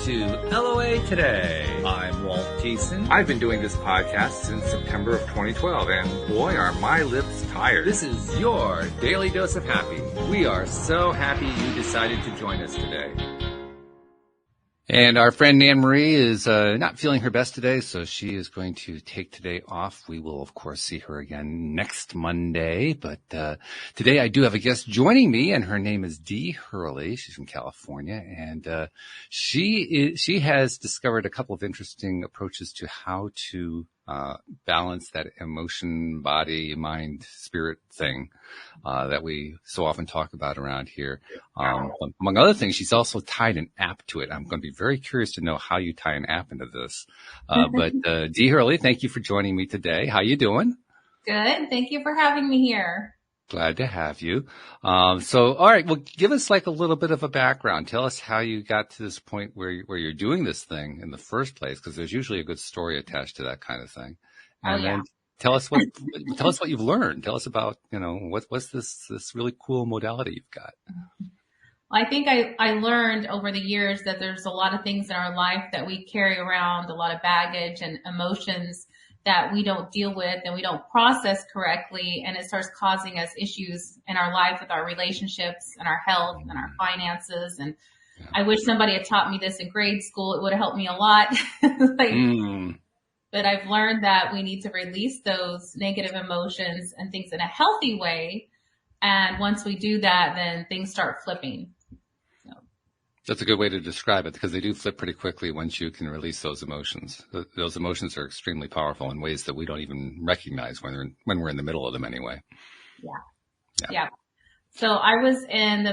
to LOA Today. I'm Walt Thiessen. I've been doing this podcast since September of 2012, and boy, are my lips tired. This is your daily dose of happy. We are so happy you decided to join us today. And our friend Anne Marie is not feeling her best today, so she is going to take today off. We will, of course, see her again next Monday. But today I do have a guest joining me, and her name is Dee Hurley. She's from California, and she has discovered a couple of interesting approaches to how to balance that emotion, body, mind, spirit thing that we so often talk about around here. Among other things, she's also tied an app to it. I'm going to be very curious to know how you tie an app into this. But Dee Hurley, thank you for joining me today. How you doing? Good. Thank you for having me here. Glad to have you. So, all right. Well, give us like a little bit of a background. Tell us how you got to this point where you're doing this thing in the first place, because there's usually a good story attached to that kind of thing. And then tell us what you've learned. Tell us about, what's this really cool modality you've got. Well, I think I learned over the years that there's a lot of things in our life that we carry around, a lot of baggage and emotions that we don't deal with and we don't process correctly, and it starts causing us issues in our life with our relationships and our health and our finances. And I wish somebody had taught me this in grade school. It would have helped me a lot. But I've learned that we need to release those negative emotions and things in a healthy way. And once we do that, then things start flipping. That's a good way to describe it, because they do flip pretty quickly once you can release those emotions. Those emotions are extremely powerful in ways that we don't even recognize when we're in the middle of them anyway. Yeah. So I was in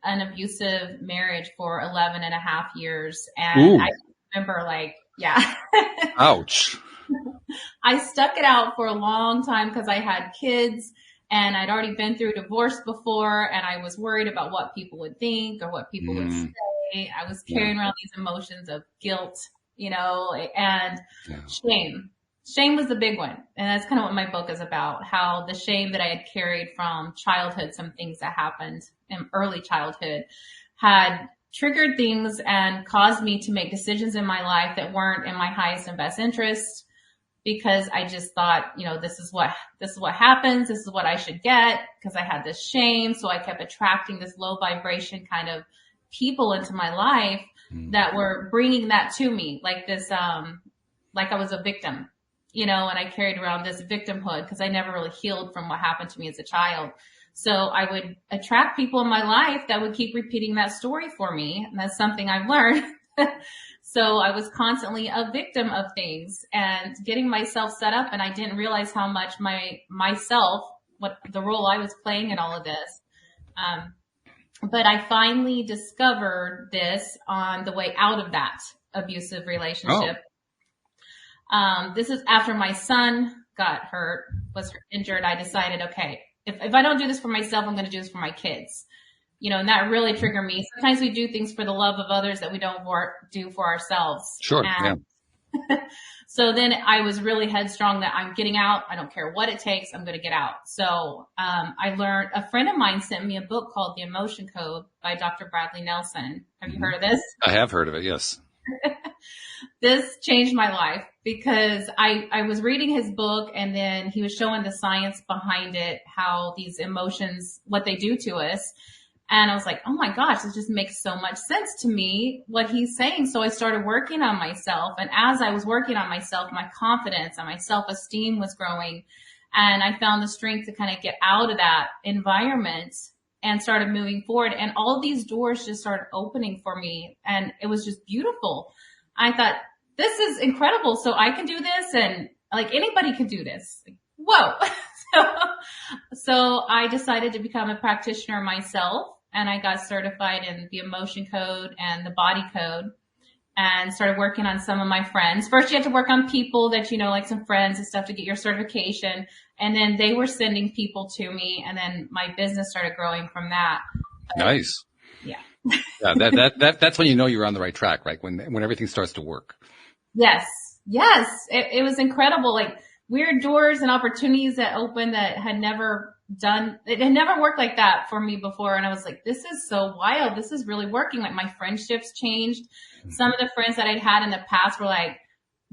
an abusive marriage for 11 and a half years. And I remember ouch. I stuck it out for a long time because I had kids. And I'd already been through divorce before, and I was worried about what people would think or what people would say. I was carrying around these emotions of guilt, and shame. Shame was the big one. And that's kind of what my book is about, how the shame that I had carried from childhood, some things that happened in early childhood, had triggered things and caused me to make decisions in my life that weren't in my highest and best interest. Because I just thought, this is what happens. This is what I should get, because I had this shame. So I kept attracting this low vibration kind of people into my life that were bringing that to me, like this, like I was a victim, and I carried around this victimhood because I never really healed from what happened to me as a child. So I would attract people in my life that would keep repeating that story for me. And that's something I've learned. So I was constantly a victim of things and getting myself set up, and I didn't realize how much what the role I was playing in all of this. But I finally discovered this on the way out of that abusive relationship. This is after my son was injured. I decided, okay, if I don't do this for myself, I'm going to do this for my kids. And that really triggered me. Sometimes we do things for the love of others that we don't do for ourselves. Sure. So then I was really headstrong that I'm getting out. I don't care what it takes. I'm going to get out. So I learned, a friend of mine sent me a book called The Emotion Code by Dr. Bradley Nelson. Have you heard of this? I have heard of it, yes. This changed my life because I was reading his book, and then he was showing the science behind it, how these emotions, what they do to us. And I was like, oh my gosh, this just makes so much sense to me, what he's saying. So I started working on myself. And as I was working on myself, my confidence and my self-esteem was growing. And I found the strength to kind of get out of that environment and started moving forward. And all of these doors just started opening for me. And it was just beautiful. I thought, this is incredible. So I can do this, and like anybody can do this. Like, whoa. So I decided to become a practitioner myself. And I got certified in the emotion code and the body code, and started working on some of my friends. First, you have to work on people that, like some friends and stuff, to get your certification. And then they were sending people to me. And then my business started growing from that. Nice. Yeah. That's when you're on the right track, right? When everything starts to work. Yes. It was incredible. Like weird doors and opportunities that opened that had never it had never worked like that for me before. And I was like, this is so wild. This is really working. Like my friendships changed. Some of the friends that I'd had in the past were like,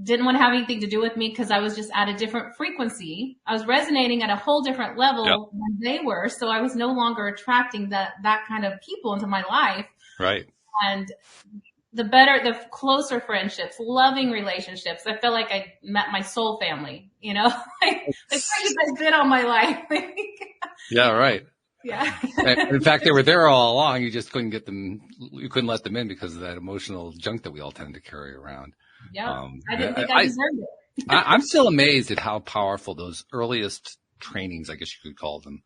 didn't want to have anything to do with me because I was just at a different frequency. I was resonating at a whole different level than they were. So I was no longer attracting that kind of people into my life. Right. And the closer friendships, loving relationships. I felt like I met my soul family, you know, like you've been on my life. Yeah. Right. Yeah. In fact, they were there all along. You just couldn't get them. You couldn't let them in because of that emotional junk that we all tend to carry around. Yeah. I didn't think I deserved it. I'm still amazed at how powerful those earliest trainings, I guess you could call them,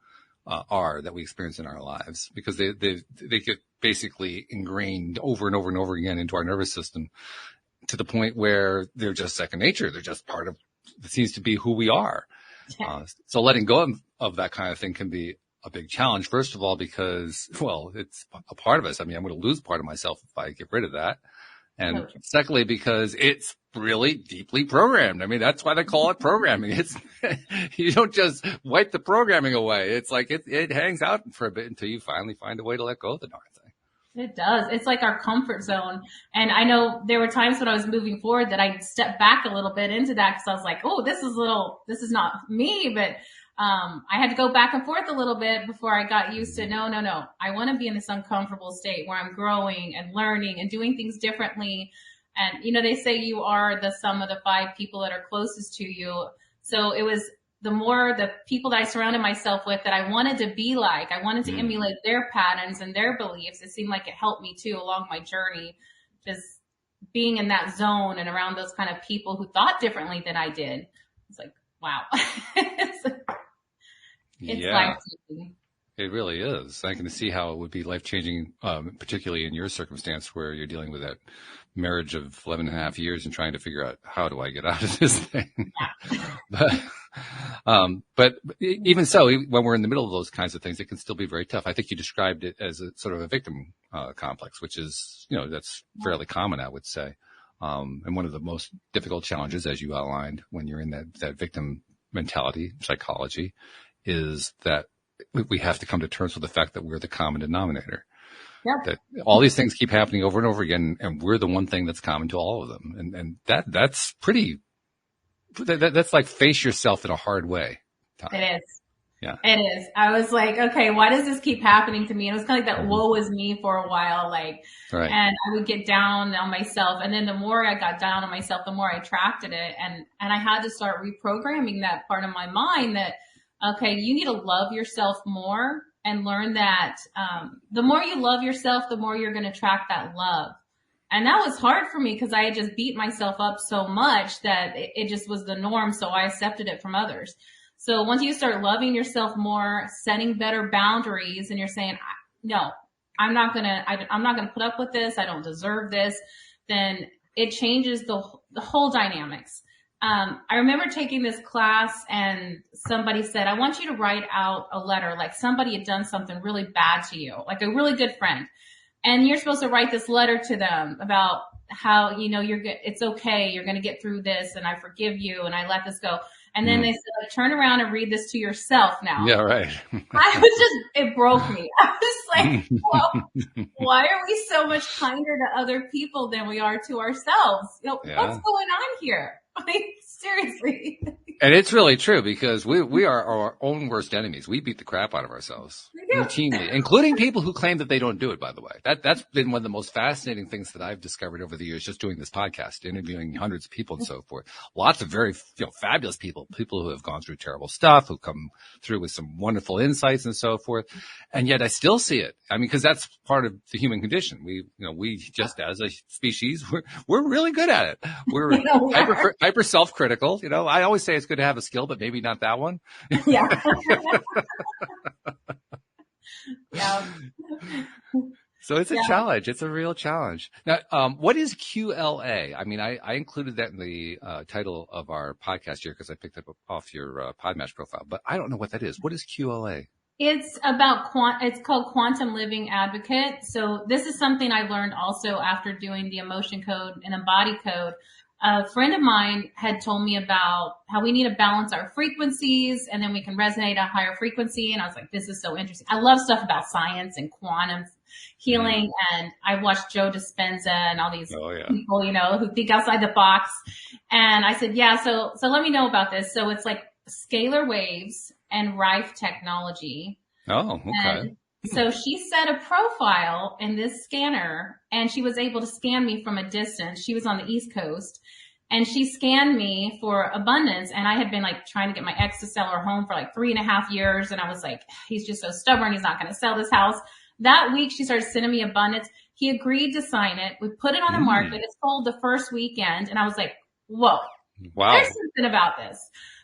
are that we experience in our lives, because they get basically ingrained over and over and over again into our nervous system to the point where they're just second nature. They're just part of, it seems to be who we are. So letting go of that kind of thing can be a big challenge. First of all, because, well, it's a part of us. I mean, I'm going to lose part of myself if I get rid of that. And secondly, because it's really deeply programmed. I mean, that's why they call it programming. It's, you don't just wipe the programming away. It's like it hangs out for a bit until you finally find a way to let go of the darn thing. It does. It's like our comfort zone. And I know there were times when I was moving forward that I stepped back a little bit into that because I was like, oh, this is not me. But I had to go back and forth a little bit before I got used to, no. I want to be in this uncomfortable state where I'm growing and learning and doing things differently. And, you know, they say you are the sum of the 5 people that are closest to you. So it was the more the people that I surrounded myself with that I wanted to be like, I wanted to emulate their patterns and their beliefs. It seemed like it helped me too along my journey, just being in that zone and around those kind of people who thought differently than I did. It's like, wow. It's life-changing. It really is. I can see how it would be life-changing, particularly in your circumstance where you're dealing with that marriage of 11 and a half years and trying to figure out, how do I get out of this thing? But even so, when we're in the middle of those kinds of things, it can still be very tough. I think you described it as a sort of a victim complex, which is, you know, that's fairly common, I would say. And one of the most difficult challenges, as you outlined, when you're in that victim mentality, psychology, is that we have to come to terms with the fact that we're the common denominator. Yep. That all these things keep happening over and over again, and we're the one thing that's common to all of them. And that's pretty, that's like face yourself in a hard way. Time. It is. Yeah. It is. I was like, okay, why does this keep happening to me? And it was kind of like that woe is me for a while, like, right. And I would get down on myself. And then the more I got down on myself, the more I attracted it. And I had to start reprogramming that part of my mind that, okay, you need to love yourself more and learn that the more you love yourself, the more you're going to attract that love. And that was hard for me because I had just beat myself up so much that it just was the norm. So I accepted it from others. So once you start loving yourself more, setting better boundaries, and you're saying, no, I'm not going to put up with this. I don't deserve this. Then it changes the whole dynamics. I remember taking this class and somebody said, I want you to write out a letter, like somebody had done something really bad to you, like a really good friend. And you're supposed to write this letter to them about how, you know, it's okay. You're going to get through this and I forgive you and I let this go. And then they said, like, turn around and read this to yourself now. Yeah, right. It broke me. I was like, well, why are we so much kinder to other people than we are to ourselves? You know, what's going on here? Like, seriously. And it's really true because we are our own worst enemies. We beat the crap out of ourselves routinely, including people who claim that they don't do it, by the way. That's been one of the most fascinating things that I've discovered over the years, just doing this podcast, interviewing hundreds of people and so forth. Lots of very, fabulous people who have gone through terrible stuff, who come through with some wonderful insights and so forth. And yet I still see it. I mean, because that's part of the human condition. We just as a species, we're really good at it. We're hyper self-critical. You know, I always say it's good to have a skill, but maybe not that one. Yeah. Yeah. So it's a challenge. It's a real challenge. Now, what is QLA? I mean, I included that in the title of our podcast here because I picked up off your Podmatch profile, but I don't know what that is. What is QLA? It's about it's called Quantum Living Advocate. So this is something I learned also after doing the emotion code and the body code. a friend of mine had told me about how we need to balance our frequencies and then we can resonate at a higher frequency. And I was like, this is so interesting. I love stuff about science and quantum healing. And I watched Joe Dispenza and all these people, who think outside the box. And I said, yeah, so let me know about this. So it's like scalar waves and Rife technology. Oh, okay. And so she set a profile in this scanner and she was able to scan me from a distance. She was on the East Coast and she scanned me for abundance. And I had been like trying to get my ex to sell her home for like 3.5 years. And I was like, he's just so stubborn. He's not going to sell this house. That week she started sending me abundance. He agreed to sign it. We put it on the market. It sold the first weekend. And I was like, whoa, there's something about this.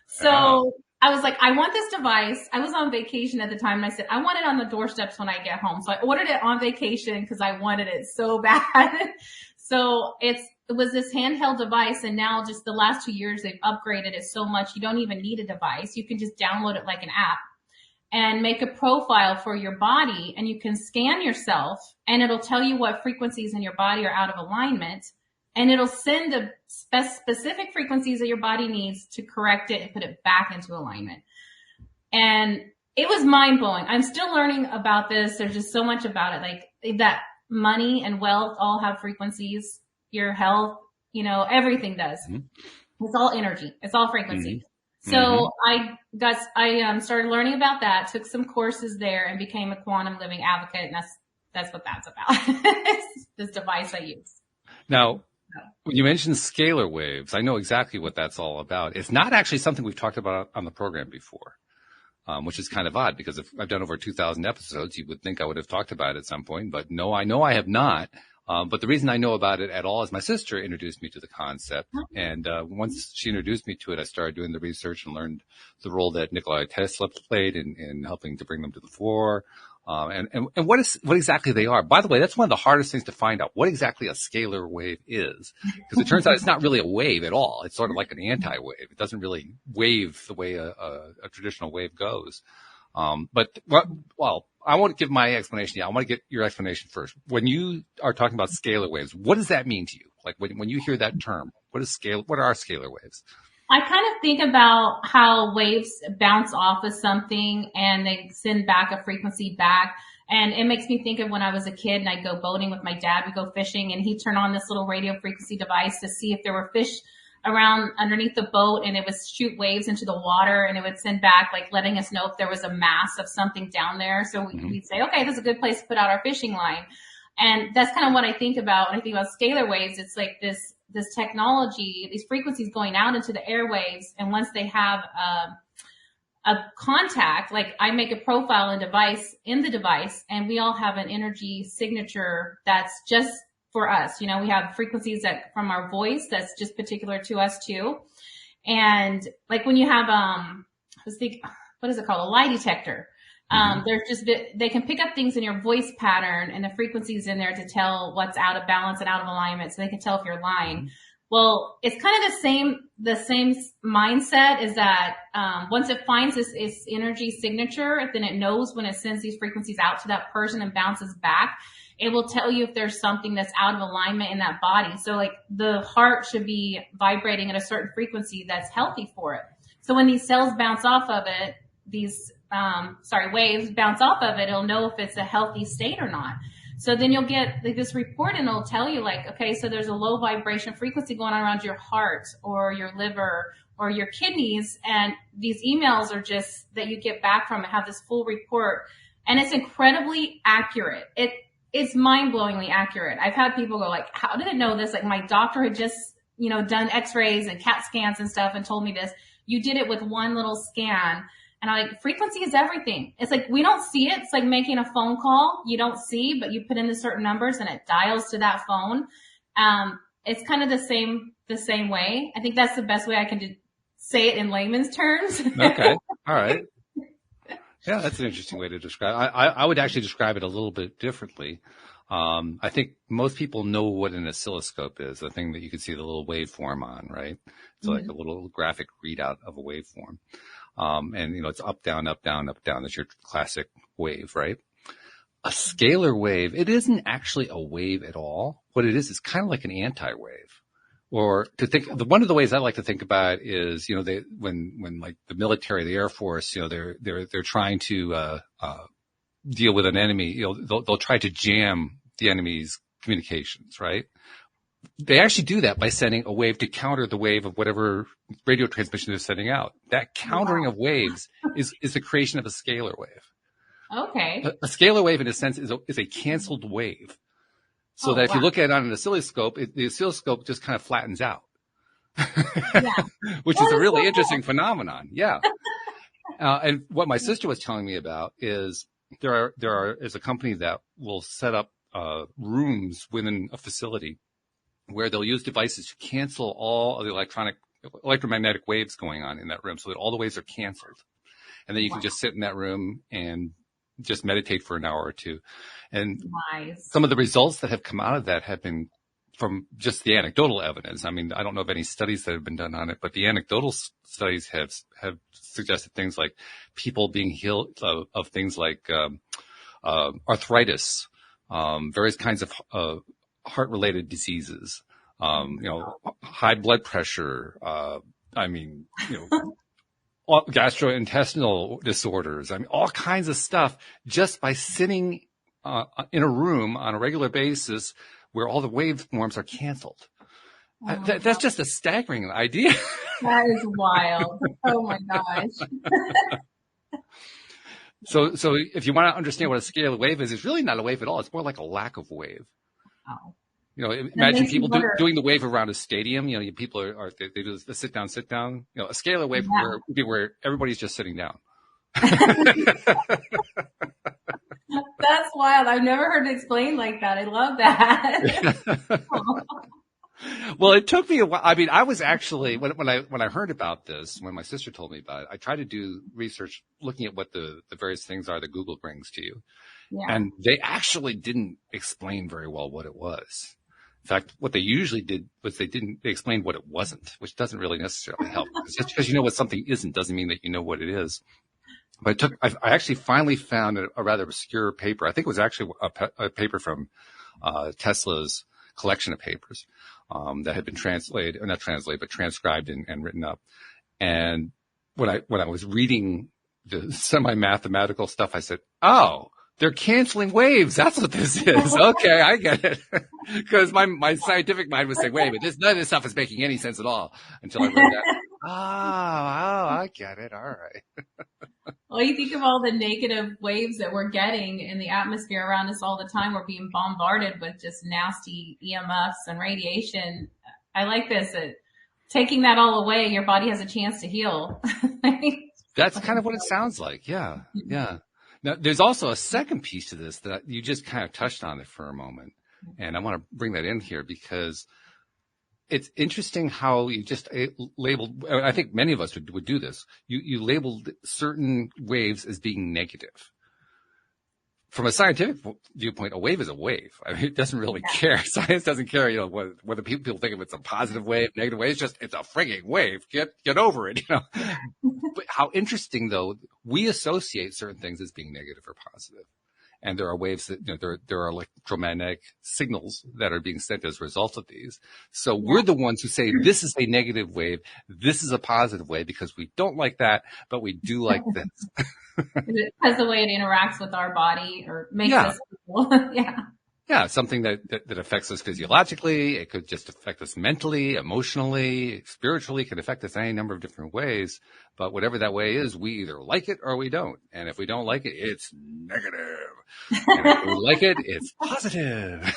So I was like, I want this device. I was on vacation at the time and I said, I want it on the doorsteps when I get home. So I ordered it on vacation because I wanted it so bad. So it was this handheld device. And now just the last 2 years, they've upgraded it so much. You don't even need a device. You can just download it like an app and make a profile for your body. And you can scan yourself and it'll tell you what frequencies in your body are out of alignment. And it'll send the specific frequencies that your body needs to correct it and put it back into alignment. And it was mind blowing. I'm still learning about this. There's just so much about it. Like that money and wealth all have frequencies, your health, everything does. It's all energy. It's all frequency. So I started learning about that, took some courses there and became a quantum living advocate. And that's what that's about. This device I use. Now, when you mentioned scalar waves, I know exactly what that's all about. It's not actually something we've talked about on the program before, which is kind of odd because if I've done over 2,000 episodes, you would think I would have talked about it at some point. But no, I know I have not. But the reason I know about it at all is my sister introduced me to the concept. And once she introduced me to it, I started doing the research and learned the role that Nikola Tesla played in helping to bring them to the fore. And what exactly they are. By the way, that's one of the hardest things to find out, what exactly a scalar wave is. Because it turns out it's not really a wave at all. It's sort of like an anti-wave. It doesn't really wave the way a traditional wave goes. But I won't give my explanation yet. I want to get your explanation first. When you are talking about scalar waves, what does that mean to you? Like when you hear that term, what are scalar waves? I kind of think about how waves bounce off of something and they send back a frequency back. And it makes me think of when I was a kid and I'd go boating with my dad. We'd go fishing and he'd turn on this little radio frequency device to see if there were fish around underneath the boat, and it would shoot waves into the water and it would send back, like letting us know if there was a mass of something down there. So we'd say, okay, this is a good place to put out our fishing line. And that's kind of what I think about when I think about scalar waves. It's like this technology, these frequencies going out into the airwaves. And once they have a contact, like I make a profile in the device, and we all have an energy signature that's just for us. We have frequencies that from our voice that's just particular to us too. And like when you have, what is it called? A lie detector. They can pick up things in your voice pattern and the frequencies in there to tell what's out of balance and out of alignment. So they can tell if you're lying. Well, it's kind of the same mindset is that, once it finds its energy signature, then it knows when it sends these frequencies out to that person and bounces back, it will tell you if there's something that's out of alignment in that body. So like the heart should be vibrating at a certain frequency that's healthy for it. So when these cells bounce off of it, waves bounce off of it, it'll know if it's a healthy state or not. So then you'll get like this report and it'll tell you like, okay, so there's a low vibration frequency going on around your heart or your liver or your kidneys. And these emails are just that you get back from it, have this full report, and it's incredibly accurate. It's mind-blowingly accurate. I've had people go like, how did it know this? Like my doctor had just, done x-rays and CAT scans and stuff and told me this. You did it with one little scan. And I'm like, frequency is everything. It's like, we don't see it. It's like making a phone call. You don't see, but you put in the certain numbers and it dials to that phone. It's kind of the same way. I think that's the best way I can say it in layman's terms. Okay. All right. Yeah, that's an interesting way to describe it. I would actually describe it a little bit differently. I think most people know what an oscilloscope is, the thing that you can see the little waveform on, right? It's like a little graphic readout of a waveform. And it's up, down, up, down, up, down. That's your classic wave, right? A scalar wave, it isn't actually a wave at all. What it is kind of like an anti-wave. Or to think, one of the ways I like to think about it is, when like the military, the Air Force, they're trying to, deal with an enemy, they'll try to jam the enemy's communications, right? They actually do that by sending a wave to counter the wave of whatever radio transmission they're sending out. That countering of waves is the creation of a scalar wave. Okay. A scalar wave, in a sense, is a canceled wave. So that if you look at it on an oscilloscope, the oscilloscope just kind of flattens out, which is a really interesting phenomenon. Yeah. And what my sister was telling me about is is a company that will set up rooms within a facility where they'll use devices to cancel all of the electromagnetic waves going on in that room, so that all the waves are canceled. And then you can just sit in that room and just meditate for an hour or two. And some of the results that have come out of that have been from just the anecdotal evidence. I mean, I don't know of any studies that have been done on it, but the anecdotal studies have suggested things like people being healed of things like arthritis, various kinds of heart-related diseases, high blood pressure, gastrointestinal disorders. I mean, all kinds of stuff just by sitting in a room on a regular basis where all the waveforms are canceled. That's just a staggering idea. That is wild. Oh my gosh. So if you want to understand what a scalar wave is, it's really not a wave at all. It's more like a lack of wave. Oh. Imagine people doing the wave around a stadium. People they do the sit down. A scalar wave would be where everybody's just sitting down. That's wild. I've never heard it explained like that. I love that. Well, it took me a while. I mean, I was actually, when I heard about this, when my sister told me about it, I tried to do research looking at what the various things are that Google brings to you. Yeah. And they actually didn't explain very well what it was. In fact, what they usually did was they explain what it wasn't, which doesn't really necessarily help. Just because you know what something isn't doesn't mean that you know what it is. But I actually finally found a rather obscure paper. I think it was actually a paper from Tesla's collection of papers that had been transcribed and written up. And when I was reading the semi-mathematical stuff, I said, "Oh, they're canceling waves. That's what this is." Okay, I get it. Because my scientific mind was saying, "Wait a minute, none of this stuff is making any sense at all," until I read that. Oh, I get it. All right. Well, you think of all the negative waves that we're getting in the atmosphere around us all the time. We're being bombarded with just nasty EMFs and radiation. I like this. Taking that all away, your body has a chance to heal. That's kind of what it sounds like. Yeah. Yeah. Now, there's also a second piece to this that you just kind of touched on it for a moment. And I want to bring that in here because it's interesting how you just labeled, I think many of us would do this. You labeled certain waves as being negative. From a scientific viewpoint, a wave is a wave. I mean, it doesn't really care. Science doesn't care, whether people think of it's a positive wave, negative wave. It's a frigging wave. Get over it, But how interesting though, we associate certain things as being negative or positive. And there are waves that, there are electromagnetic signals that are being sent as a result of these. So we're the ones who say this is a negative wave. This is a positive wave because we don't like that, but we do like this. Because the way it interacts with our body or makes us feel. Yeah, something that affects us physiologically. It could just affect us mentally, emotionally, spiritually. It can affect us any number of different ways. But whatever that way is, we either like it or we don't. And if we don't like it, it's negative. And if we like it, it's positive.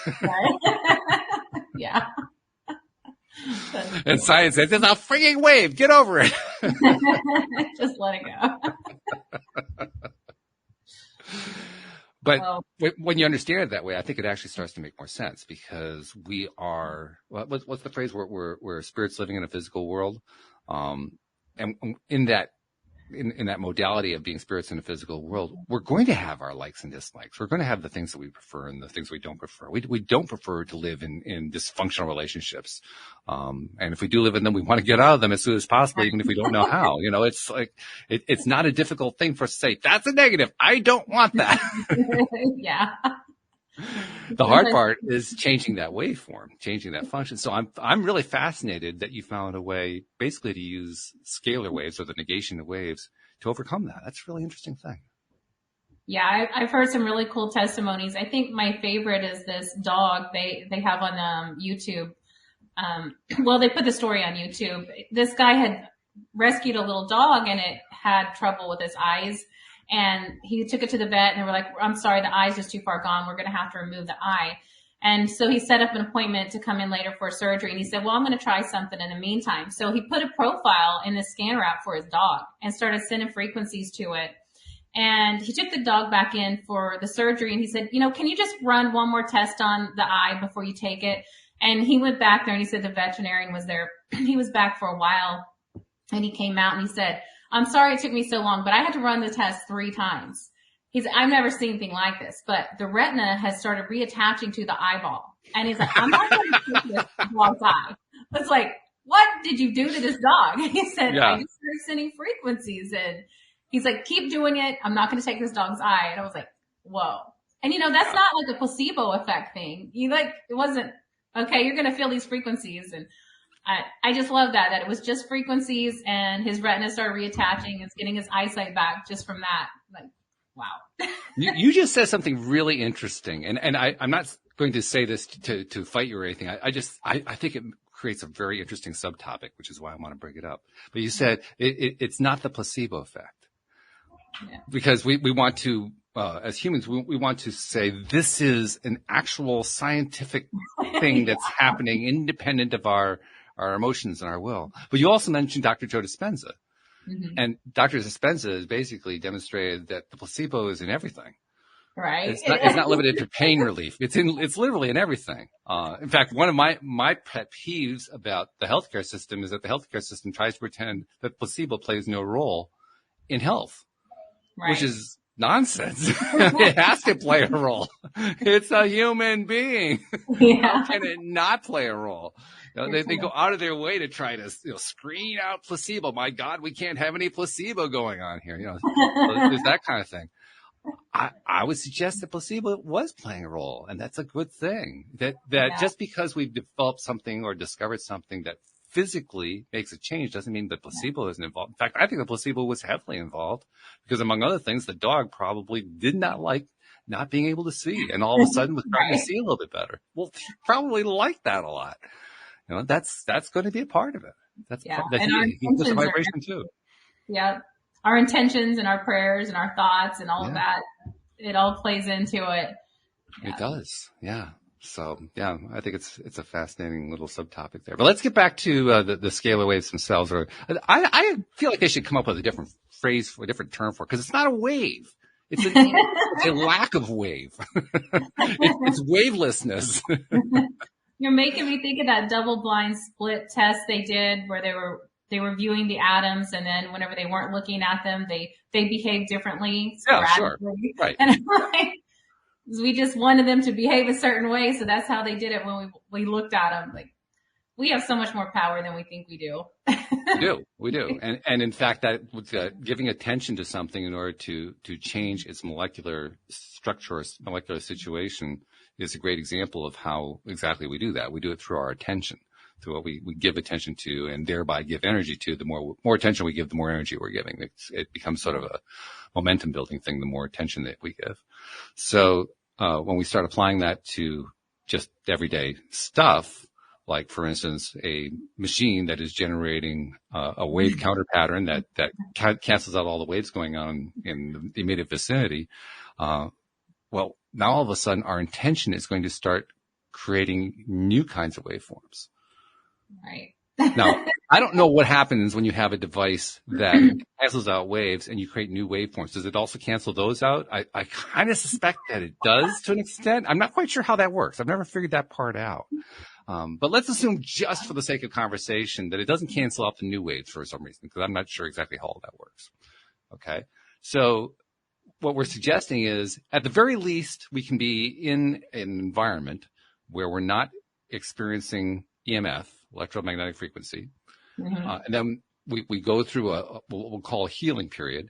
Yeah. And science says, it's a freaking wave. Get over it. Just let it go. But when you understand it that way, I think it actually starts to make more sense because we are, what's the phrase? We're spirits living in a physical world. And in that modality of being spirits in a physical world, we're going to have our likes and dislikes. We're going to have the things that we prefer and the things we don't prefer. We don't prefer to live in dysfunctional relationships. And if we do live in them, we want to get out of them as soon as possible, even if we don't know how. It's like, it's not a difficult thing for us to say, that's a negative. I don't want that. Yeah. The hard part is changing that waveform, changing that function. So I'm really fascinated that you found a way basically to use scalar waves or the negation of waves to overcome that. That's a really interesting thing. Yeah, I've heard some really cool testimonies. I think my favorite is this dog they have on YouTube. Well, they put the story on YouTube. This guy had rescued a little dog and it had trouble with his eyes. And he took it to the vet and they were like, I'm sorry, the eye's just too far gone. We're going to have to remove the eye. And so he set up an appointment to come in later for surgery. And he said, well, I'm going to try something in the meantime. So he put a profile in the scanner app for his dog and started sending frequencies to it. And he took the dog back in for the surgery and he said, can you just run one more test on the eye before you take it? And he went back there and he said the veterinarian was there. He was back for a while and he came out and he said, I'm sorry it took me so long, but I had to run the test 3 times. I've never seen anything like this, but the retina has started reattaching to the eyeball. And he's like, I'm not going to take this dog's eye. It's like, what did you do to this dog? And he said, I just started sending frequencies in. He's like, keep doing it. I'm not going to take this dog's eye. And I was like, whoa. And that's not like a placebo effect thing. It wasn't, okay, you're going to feel these frequencies. And I just love that it was just frequencies and his retina started reattaching and getting his eyesight back just from that. Like, wow. You just said something really interesting. And I'm not going to say this to fight you or anything. I think it creates a very interesting subtopic, which is why I want to bring it up. But you said it's not the placebo effect. Yeah. Because we want to, as humans, we want to say this is an actual scientific thing that's happening independent of our emotions and our will. But you also mentioned Dr. Joe Dispenza. Mm-hmm. And Dr. Dispenza has basically demonstrated that the placebo is in everything. Right. It's not limited to pain relief. It's literally in everything. In fact, one of my pet peeves about the healthcare system is that the healthcare system tries to pretend that placebo plays no role in health, right. Which is nonsense. It has to play a role. It's a human being. Yeah. How can it not play a role? They go out of their way to try to screen out placebo. My God, we can't have any placebo going on here. There's that kind of thing. I would suggest that placebo was playing a role, and that's a good thing. That just because we've developed something or discovered something that physically makes a change doesn't mean that placebo isn't involved. In fact, I think the placebo was heavily involved because, among other things, the dog probably did not like not being able to see, and all of a sudden was starting to see a little bit better. Well, he probably liked that a lot. That's going to be a part of it. That's he puts a vibration too. Yeah. Our intentions and our prayers and our thoughts and all of that, it all plays into it. Yeah. It does. Yeah. So I think it's a fascinating little subtopic there. But let's get back to the scalar waves themselves. Or I feel like they should come up with a different phrase for a different term for it, because it's not a wave. It's a lack of wave. It's wavelessness. You're making me think of that double-blind split test they did where they were viewing the atoms, and then whenever they weren't looking at them, they behaved differently. Yeah, sure. Right. And I'm like, we just wanted them to behave a certain way, so that's how they did it when we looked at them. Like, we have so much more power than we think we do. We do. And in fact, that giving attention to something in order to change its molecular structure or molecular situation is a great example of how exactly we do that. We do it through our attention, through what we give attention to and thereby give energy to. The more attention we give, the more energy we're giving. It becomes sort of a momentum building thing, the more attention that we give. So when we start applying that to just everyday stuff, like, for instance, a machine that is generating a wave counter pattern that cancels out all the waves going on in the immediate vicinity, well, now all of a sudden our intention is going to start creating new kinds of waveforms. Right. Now, I don't know what happens when you have a device that cancels out waves and you create new waveforms. Does it also cancel those out? I kind of suspect that it does to an extent. I'm not quite sure how that works. I've never figured that part out. But let's assume, just for the sake of conversation, that it doesn't cancel out the new waves for some reason, because I'm not sure exactly how all that works. Okay. So what we're suggesting is, at the very least, we can be in an environment where we're not experiencing EMF, electromagnetic frequency. Mm-hmm. And then we go through what we'll call a healing period.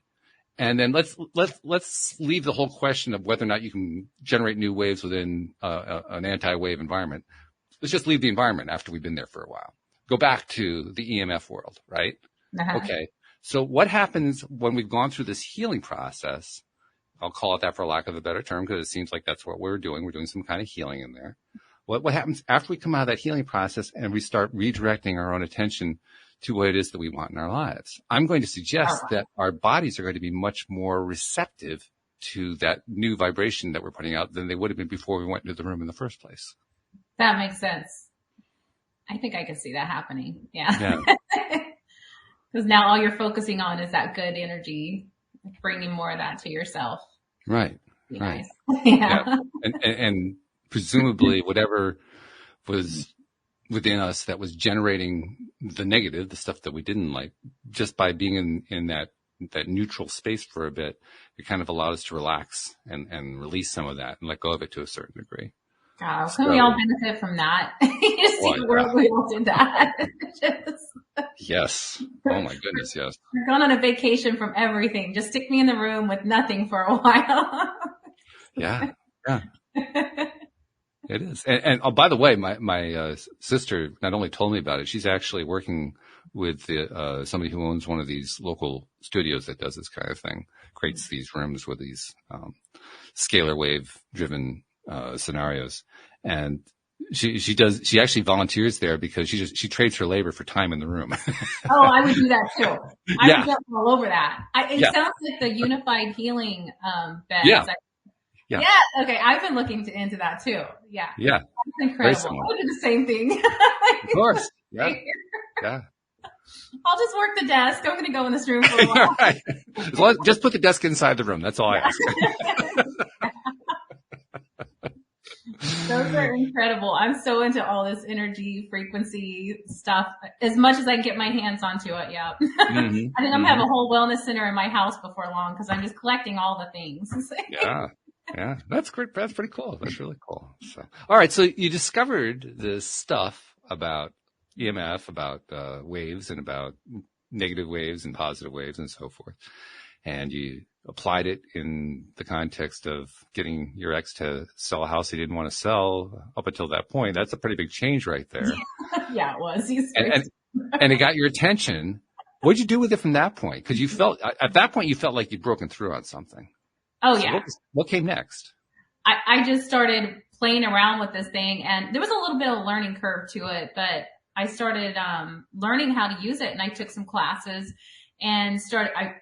And then let's leave the whole question of whether or not you can generate new waves within an anti-wave environment. Let's just leave the environment after we've been there for a while. Go back to the EMF world, right? Uh-huh. Okay. So what happens when we've gone through this healing process? I'll call it that for lack of a better term, because it seems like that's what we're doing. We're doing some kind of healing in there. What happens after we come out of that healing process and we start redirecting our own attention to what it is that we want in our lives? I'm going to suggest that our bodies are going to be much more receptive to that new vibration that we're putting out than they would have been before we went into the room in the first place. That makes sense. I think I can see that happening. Yeah. Because now all you're focusing on is that good energy, bringing more of that to yourself. Right. Nice. Yeah. And presumably whatever was within us that was generating the negative, the stuff that we didn't like, just by being in that neutral space for a bit, it kind of allowed us to relax and release some of that and let go of it to a certain degree. Oh, can we all benefit from that? You just see the world, we all did that. Yes. Oh my goodness, yes. We're going on a vacation from everything. Just stick me in the room with nothing for a while. Yeah. It is. And oh, by the way, my sister not only told me about it, she's actually working with somebody who owns one of these local studios that does this kind of thing, creates these rooms with these scalar wave driven scenarios. And she actually volunteers there because she trades her labor for time in the room. Oh, I would do that too. I would jump all over that. It sounds like the unified healing beds. Yeah. Okay. I've been looking into that too. Yeah. Yeah. That's incredible. I do the same thing. Of course. Yeah. Yeah. I'll just work the desk. I'm going to go in this room for a while. Right. Just put the desk inside the room. That's all I ask. Those are incredible. I'm so into all this energy frequency stuff. As much as I can get my hands onto it. Yeah. Mm-hmm. I think I'm going to have a whole wellness center in my house before long because I'm just collecting all the things. Yeah. Yeah. That's great. That's pretty cool. That's really cool. So, all right. So you discovered this stuff about EMF, about waves and about negative waves and positive waves and so forth. And you applied it in the context of getting your ex to sell a house he didn't want to sell up until that point. That's a pretty big change right there. Yeah, it was. And it got your attention. What'd you do with it from that point? Because at that point, you felt like you'd broken through on something. Oh, so yeah. What came next? I just started playing around with this thing, and there was a little bit of a learning curve to it, but I started learning how to use it, and I took some classes and I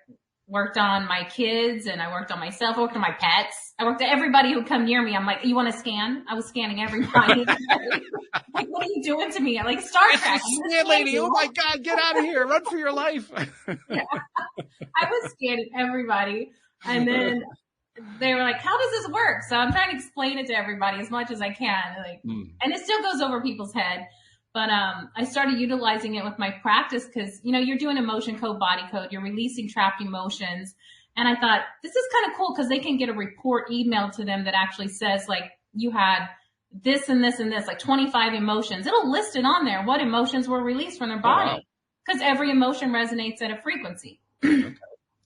worked on my kids and I worked on myself. I worked on my pets. I worked at everybody who come near me. I'm like, you want to scan? I was scanning everybody. Like, what are you doing to me? I'm like, Star Trek. Scan lady. Oh my God, get out of here. Run for your life. Yeah. I was scanning everybody. And then they were like, how does this work? So I'm trying to explain it to everybody as much as I can. And it still goes over people's head. But I started utilizing it with my practice because, you're doing emotion code, body code, you're releasing trapped emotions. And I thought, this is kind of cool because they can get a report emailed to them that actually says, like, you had this and this and this, like 25 emotions. It'll list it on there, what emotions were released from their body, because every emotion resonates at a frequency.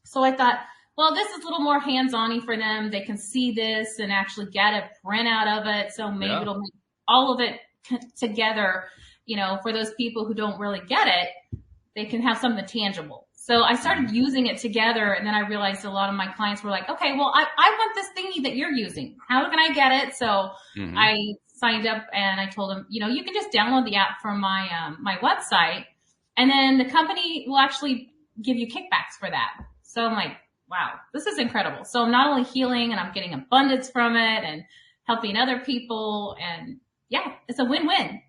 So I thought, well, this is a little more hands-on-y for them. They can see this and actually get a printout of it. So maybe it'll make all of it together. For those people who don't really get it, they can have something tangible. So I started using it together, and then I realized a lot of my clients were like, okay, well, I want this thingy that you're using. How can I get it? So I signed up and I told them, you can just download the app from my website, and then the company will actually give you kickbacks for that. So I'm like, wow, this is incredible. So I'm not only healing and I'm getting abundance from it and helping other people, and yeah, it's a win-win.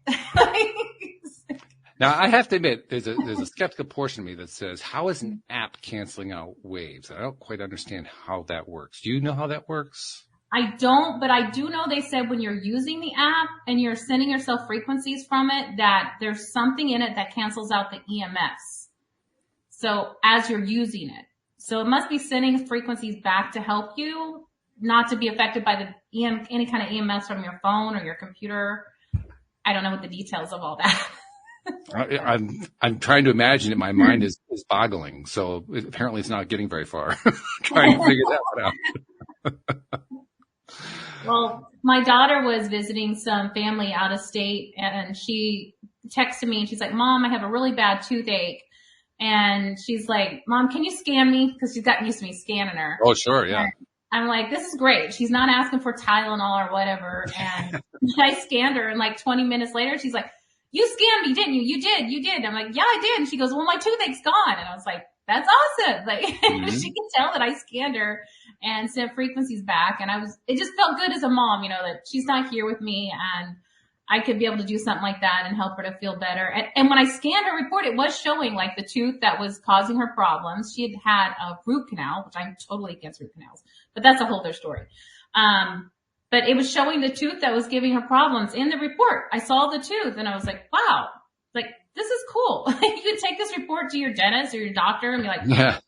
Now, I have to admit, there's a skeptical portion of me that says, how is an app canceling out waves? I don't quite understand how that works. Do you know how that works? I don't, but I do know they said when you're using the app and you're sending yourself frequencies from it, that there's something in it that cancels out the EMFs. So as you're using it. So it must be sending frequencies back to help you, not to be affected by any kind of EMFs from your phone or your computer. I don't know what the details of all that. I'm trying to imagine it. My mind is boggling. So apparently it's not getting very far. Trying to figure that one out. Well, my daughter was visiting some family out of state, and she texted me and she's like, Mom, I have a really bad toothache. And she's like, Mom, can you scan me? Because she's gotten used to me scanning her. Oh, sure. Yeah. And I'm like, this is great. She's not asking for Tylenol or whatever. And I scanned her, and like 20 minutes later, she's like, you scanned me, didn't you? You did. And I'm like, yeah, I did. And she goes, well, my toothache's gone. And I was like, that's awesome. Like, she can tell that I scanned her and sent frequencies back. And it just felt good as a mom, that she's not here with me, and I could be able to do something like that and help her to feel better. And when I scanned her report, it was showing like the tooth that was causing her problems. She had a root canal, which I'm totally against root canals, but that's a whole other story. But it was showing the tooth that was giving her problems in the report. I saw the tooth and I was like, wow, like this is cool. You could take this report to your dentist or your doctor and be like, yeah,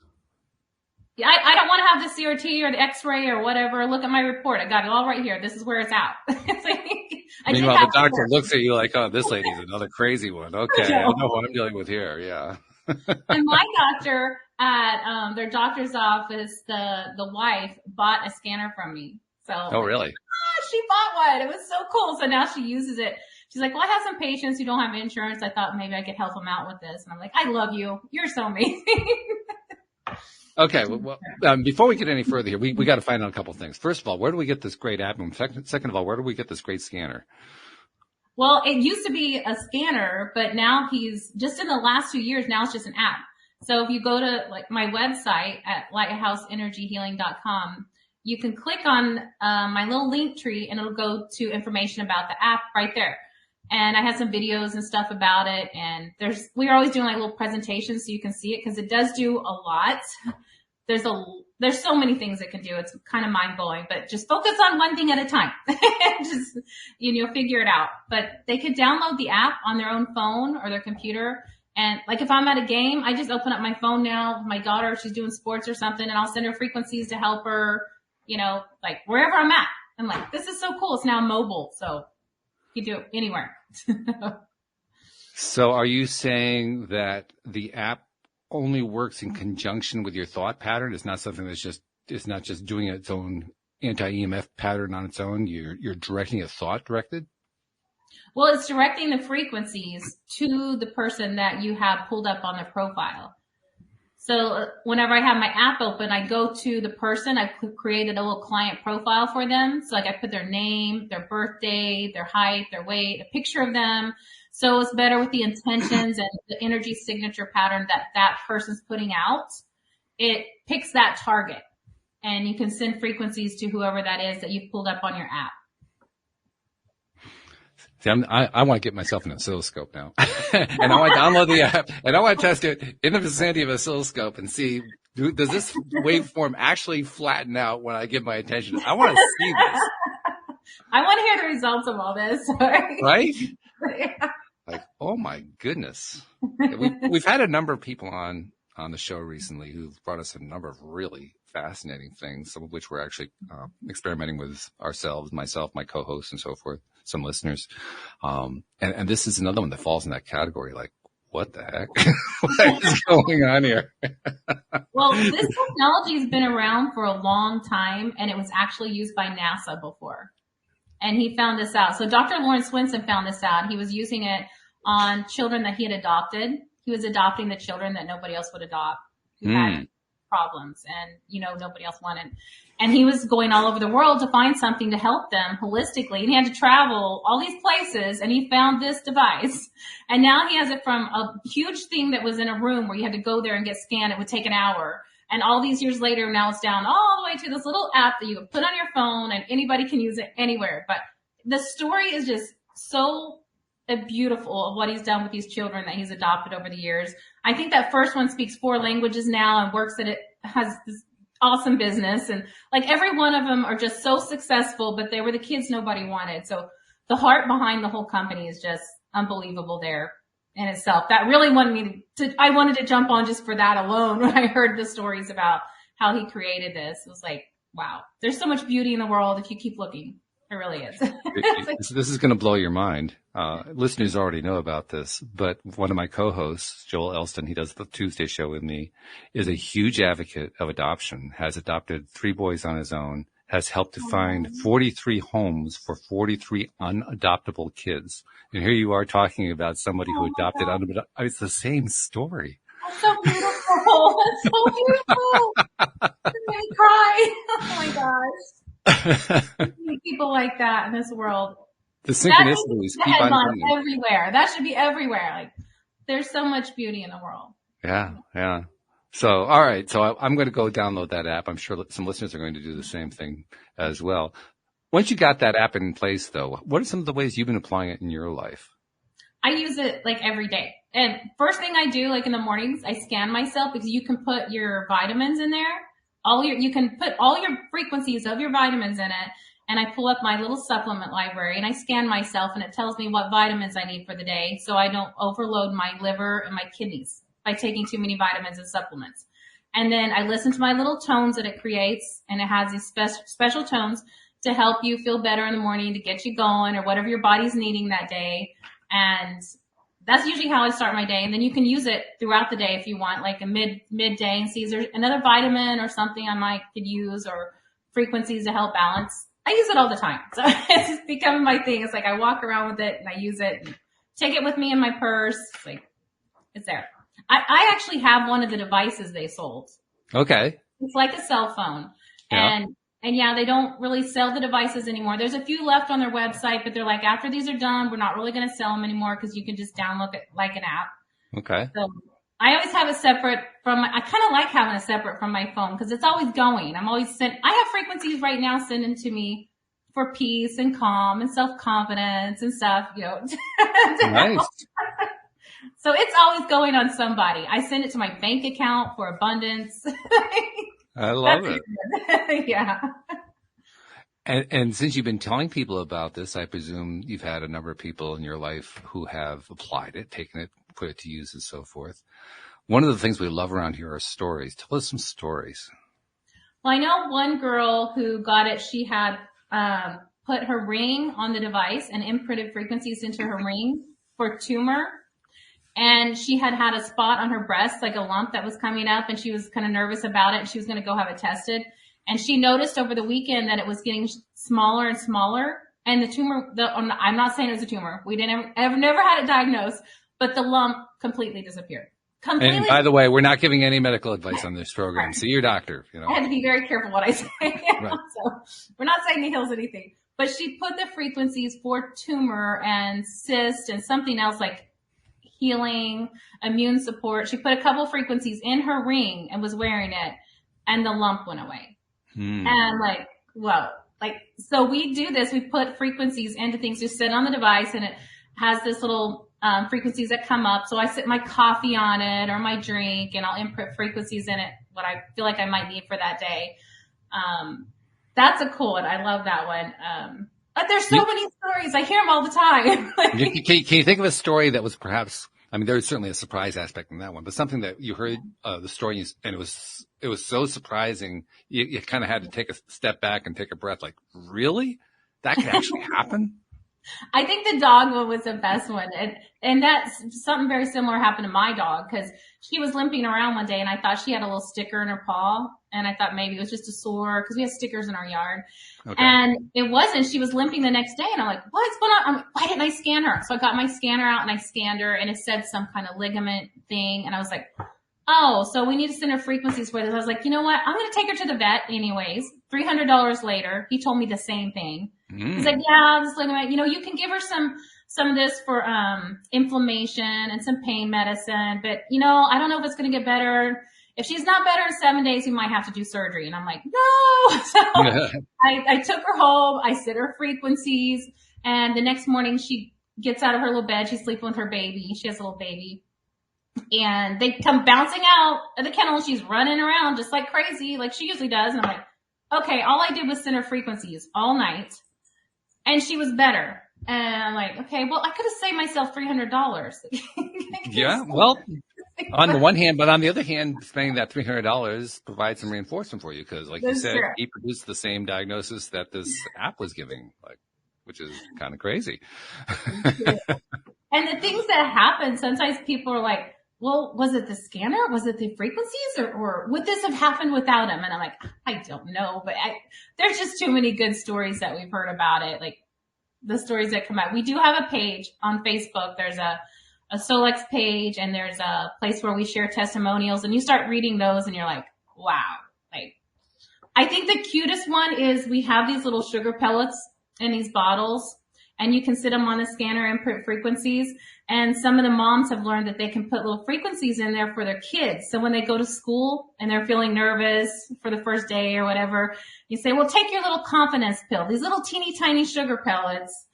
I don't want to have the CRT or the x-ray or whatever. Look at my report. I got it all right here. This is where it's at. It's like, meanwhile, the doctor looks at you like, oh, this lady's another crazy one. Okay, I know what I'm dealing with here. Yeah. And my doctor at their doctor's office, the wife bought a scanner from me. So oh, really? She bought one. It was so cool. So now she uses it. She's like, well, I have some patients who don't have insurance. I thought maybe I could help them out with this. And I'm like, I love you. You're so amazing. Okay. Well, before we get any further here, we got to find out a couple of things. First of all, where do we get this great app? And second of all, where do we get this great scanner? Well, it used to be a scanner, but now he's just in the last 2 years. Now it's just an app. So if you go to like my website at lighthouseenergyhealing.com, you can click on my little link tree and it'll go to information about the app right there. And I have some videos and stuff about it. And we're always doing like little presentations so you can see it, because it does do a lot. There's so many things it can do. It's kind of mind blowing, but just focus on one thing at a time. Just, you'll figure it out. But they could download the app on their own phone or their computer. And like if I'm at a game, I just open up my phone now. My daughter, she's doing sports or something, and I'll send her frequencies to help her, like wherever I'm at. I'm like, this is so cool. It's now mobile. So you do it anywhere. So are you saying that the app only works in conjunction with your thought pattern? It's not something it's not just doing its own anti-EMF pattern on its own. You're directing a thought directed? Well, it's directing the frequencies to the person that you have pulled up on their profile. So whenever I have my app open, I go to the person. I've created a little client profile for them. So like I put their name, their birthday, their height, their weight, a picture of them. So it's better with the intentions and the energy signature pattern that person's putting out. It picks that target, and you can send frequencies to whoever that is that you've pulled up on your app. See, I want to get myself an oscilloscope now, and I want to download the app, and I want to test it in the vicinity of an oscilloscope and see, does this waveform actually flatten out when I give my attention? I want to see this. I want to hear the results of all this. Right? Yeah. Like, oh my goodness. We've had a number of people on the show recently who've brought us a number of really fascinating things, some of which we're actually experimenting with ourselves, myself, my co-hosts, and so forth, some listeners. And this is another one that falls in that category. Like, what the heck? What is going on here? Well, this technology has been around for a long time, and it was actually used by NASA before. And he found this out. So Dr. Lawrence Swinson found this out. He was using it on children that he had adopted. He was adopting the children that nobody else would adopt, who had problems and, nobody else wanted. And he was going all over the world to find something to help them holistically. And he had to travel all these places, and he found this device. And now he has it from a huge thing that was in a room where you had to go there and get scanned. It would take an hour. And all these years later, now it's down all the way to this little app that you can put on your phone, and anybody can use it anywhere. But the story is just so beautiful of what he's done with these children that he's adopted over the years. I think that first one speaks 4 languages now and works at it, has this awesome business. And like every one of them are just so successful, but they were the kids nobody wanted. So the heart behind the whole company is just unbelievable there in itself. That really wanted me I wanted to jump on just for that alone when I heard the stories about how he created this. It was like, wow, there's so much beauty in the world if you keep looking. It really is. This is going to blow your mind. Listeners already know about this, but one of my co-hosts, Joel Elston, he does the Tuesday show with me, is a huge advocate of adoption, has adopted 3 boys on his own, has helped to find 43 homes for 43 unadoptable kids. And here you are talking about somebody who adopted. It's the same story. That's so beautiful. That's so beautiful. It made me cry. Oh my gosh. People like that in this world. The synchronicities keep on coming. Everywhere. That should be everywhere. Like, there's so much beauty in the world. Yeah. So, all right. So I'm going to go download that app. I'm sure some listeners are going to do the same thing as well. Once you got that app in place, though, what are some of the ways you've been applying it in your life? I use it like every day. And first thing I do, like in the mornings, I scan myself because you can put your vitamins in there. You can put all your frequencies of your vitamins in it. And I pull up my little supplement library and I scan myself and it tells me what vitamins I need for the day so I don't overload my liver and my kidneys by taking too many vitamins and supplements. And then I listen to my little tones that it creates, and it has these special tones to help you feel better in the morning, to get you going or whatever your body's needing that day. And that's usually how I start my day. And then you can use it throughout the day if you want, like a midday, and see if there's another vitamin or something I might could use or frequencies to help balance. I use it all the time. So it's becoming my thing. It's like I walk around with it and I use it and take it with me in my purse. It's like, it's there. I actually have one of the devices they sold. Okay. It's like a cell phone. Yeah. And yeah, they don't really sell the devices anymore. There's a few left on their website, but they're like, after these are done, we're not really going to sell them anymore because you can just download it like an app. Okay. So I always have it separate I kind of like having it separate from my phone because it's always going. I have frequencies right now sending to me for peace and calm and self-confidence and stuff, Nice. So it's always going on somebody. I send it to my bank account for abundance. I love it. Yeah. And since you've been telling people about this, I presume you've had a number of people in your life who have applied it, taken it, put it to use and so forth. One of the things we love around here are stories. Tell us some stories. Well, I know one girl who got it. She had put her ring on the device and imprinted frequencies into her ring for tumor. And she had a spot on her breast, like a lump that was coming up, and she was kind of nervous about it. And she was going to go have it tested. And she noticed over the weekend that it was getting smaller and smaller. And the tumor, I'm not saying it was a tumor. We never had it diagnosed, but the lump completely disappeared. And by the way, we're not giving any medical advice on this program. See your doctor. I had to be very careful what I say. Right. So we're not saying it heals anything. But she put the frequencies for tumor and cyst and something else like healing, immune support. She put a couple frequencies in her ring and was wearing it, and the lump went away. And I'm like, whoa. So we do this. We put frequencies into things. You sit on the device, and it has this little frequencies that come up. So I sit my coffee on it or my drink, and I'll input frequencies in it, what I feel like I might need for that day. That's a cool one. I love that one. But there's so many stories. I hear them all the time. Can you think of a story that was perhaps, there's certainly a surprise aspect in that one, but something that you heard the story and it was so surprising, you kind of had to take a step back and take a breath, like, really? That could actually happen? I think the dog one was the best one. And that's something very similar happened to my dog because she was limping around one day and I thought she had a little sticker in her paw. And I thought maybe it was just a sore because we have stickers in our yard. Okay. And it wasn't. She was limping the next day and I'm like, what's going on? I'm like, why didn't I scan her? So I got my scanner out and I scanned her and it said some kind of ligament thing. And I was like, oh, so we need to send her frequencies for this. I was like, you know what? I'm going to take her to the vet anyways. $300 later, he told me the same thing. He's like, yeah, this ligament, you can give her some of this for inflammation and some pain medicine, but I don't know if it's going to get better. If she's not better in 7 days, we might have to do surgery. And I'm like, no. So I took her home. I set her frequencies, and the next morning she gets out of her little bed. She's sleeping with her baby. She has a little baby. And they come bouncing out of the kennel. She's running around just like crazy, like she usually does. And I'm like, okay, all I did was send her frequencies all night. And she was better. And I'm like, okay, well, I could have saved myself $300. Yeah, well, On the one hand, but on the other hand, spending that $300 provides some reinforcement for you because, like you said, he produced the same diagnosis that this app was giving, which is kind of crazy. And the things that happen, sometimes people are like, well, was it the scanner? Was it the frequencies? Or would this have happened without him? And I'm like, I don't know. But there's just too many good stories that we've heard about it. Like the stories that come out. We do have a page on Facebook. There's a Solex page, and there's a place where we share testimonials. And you start reading those and you're like, wow. Like, I think the cutest one is we have these little sugar pellets in these bottles, and you can sit them on the scanner and put frequencies. And some of the moms have learned that they can put little frequencies in there for their kids. So when they go to school and they're feeling nervous for the first day or whatever, you say, well, take your little confidence pill, these little teeny tiny sugar pellets.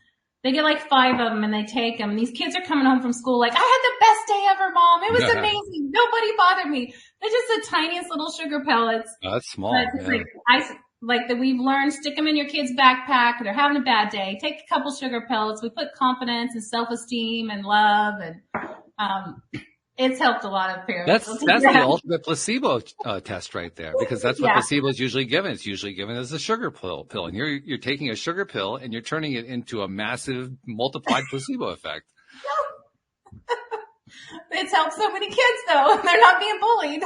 They get like 5 of them and they take them. These kids are coming home from school like, I had the best day ever, Mom. It was amazing. Nobody bothered me. They're just the tiniest little sugar pellets. Oh, that's small. Like that we've learned, stick them in your kid's backpack. They're having a bad day. Take a couple sugar pellets. We put confidence and self-esteem and love, and it's helped a lot of parents. That's the ultimate placebo test right there, because that's what placebo is usually given. It's usually given as a sugar pill, and you're taking a sugar pill and you're turning it into a massive multiplied placebo effect. It's helped so many kids though. They're not being bullied.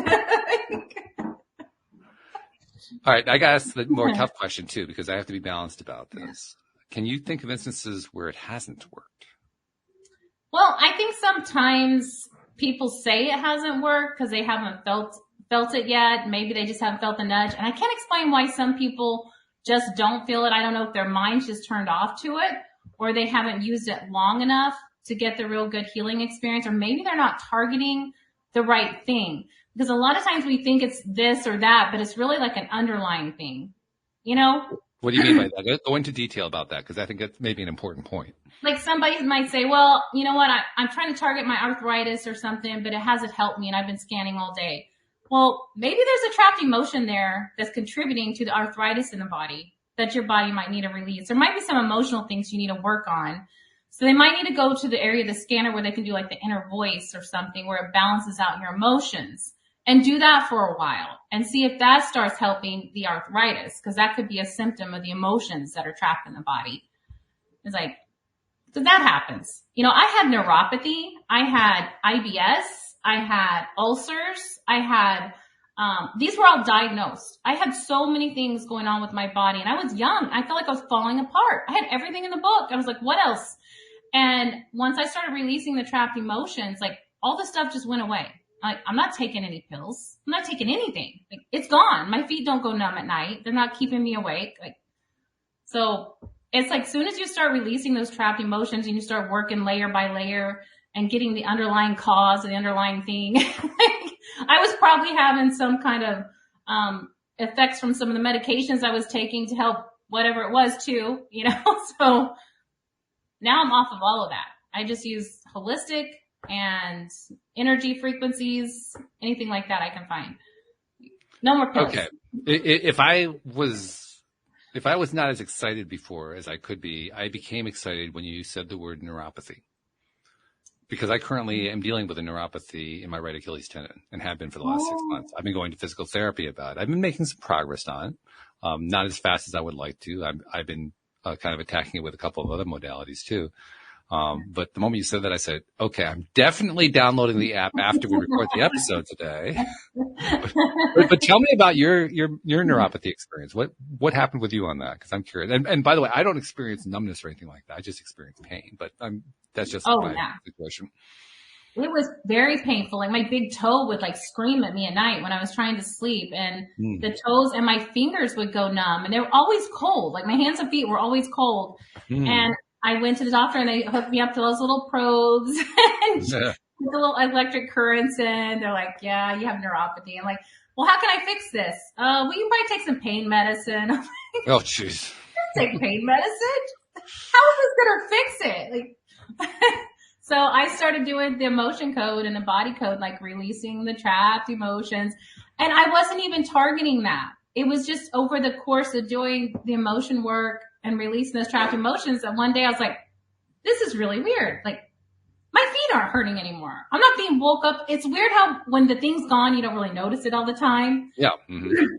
All right, I got to ask the more tough question too, because I have to be balanced about this. Can you think of instances where it hasn't worked? Well, I think sometimes people say it hasn't worked because they haven't felt it yet. Maybe they just haven't felt the nudge. And I can't explain why some people just don't feel it. I don't know if their mind's just turned off to it, or they haven't used it long enough to get the real good healing experience, or maybe they're not targeting the right thing. Because a lot of times we think it's this or that, but it's really like an underlying thing, you know? What do you mean by that? Go into detail about that, because I think that's maybe an important point. Like somebody might say, well, you know what, I'm trying to target my arthritis or something, but it hasn't helped me and I've been scanning all day. Well, maybe there's a trapped emotion there that's contributing to the arthritis in the body that your body might need to release. There might be some emotional things you need to work on. So they might need to go to the area of the scanner where they can do like the inner voice or something where it balances out your emotions. And do that for a while and see if that starts helping the arthritis, because that could be a symptom of the emotions that are trapped in the body. It's like, so that happens. You know, I had neuropathy. I had IBS. I had ulcers. I had, these were all diagnosed. I had so many things going on with my body, and I was young. I felt like I was falling apart. I had everything in the book. I was like, what else? And once I started releasing the trapped emotions, like all the stuff just went away. Like, I'm not taking any pills. I'm not taking anything. Like, it's gone. My feet don't go numb at night. They're not keeping me awake. Like, so it's like, soon as you start releasing those trapped emotions and you start working layer by layer and getting the underlying cause of the underlying thing, like, I was probably having some kind of, effects from some of the medications I was taking to help whatever it was too, you know? So now I'm off of all of that. I just use holistic and energy frequencies, anything like that I can find. No more pills. Okay. If I was not as excited before as I could be, I became excited when you said the word neuropathy. Because I currently am dealing with a neuropathy in my right Achilles tendon and have been for the last 6 months. I've been going to physical therapy about it. I've been making some progress on it. Not as fast as I would like to. I've been kind of attacking it with a couple of other modalities too. But the moment you said that, I said, okay, I'm definitely downloading the app after we record the episode today. but tell me about your neuropathy experience. What happened with you on that? Cause I'm curious. And by the way, I don't experience numbness or anything like that. I just experience pain, but that's just my situation. It was very painful. Like my big toe would like scream at me at night when I was trying to sleep, and the toes and my fingers would go numb, and they were always cold. Like my hands and feet were always cold. And I went to the doctor and they hooked me up to those little probes and put the little electric currents in. They're like, yeah, you have neuropathy. I'm like, well, how can I fix this? Well, you probably take some pain medicine. Oh, jeez. Take pain medicine? How is this going to fix it? Like, so I started doing the emotion code and the body code, like releasing the trapped emotions. And I wasn't even targeting that. It was just over the course of doing the emotion work and releasing those trapped emotions that one day I was like, this is really weird. Like my feet aren't hurting anymore. I'm not being woke up. It's weird how when the thing's gone, you don't really notice it all the time. Yeah. Mm-hmm.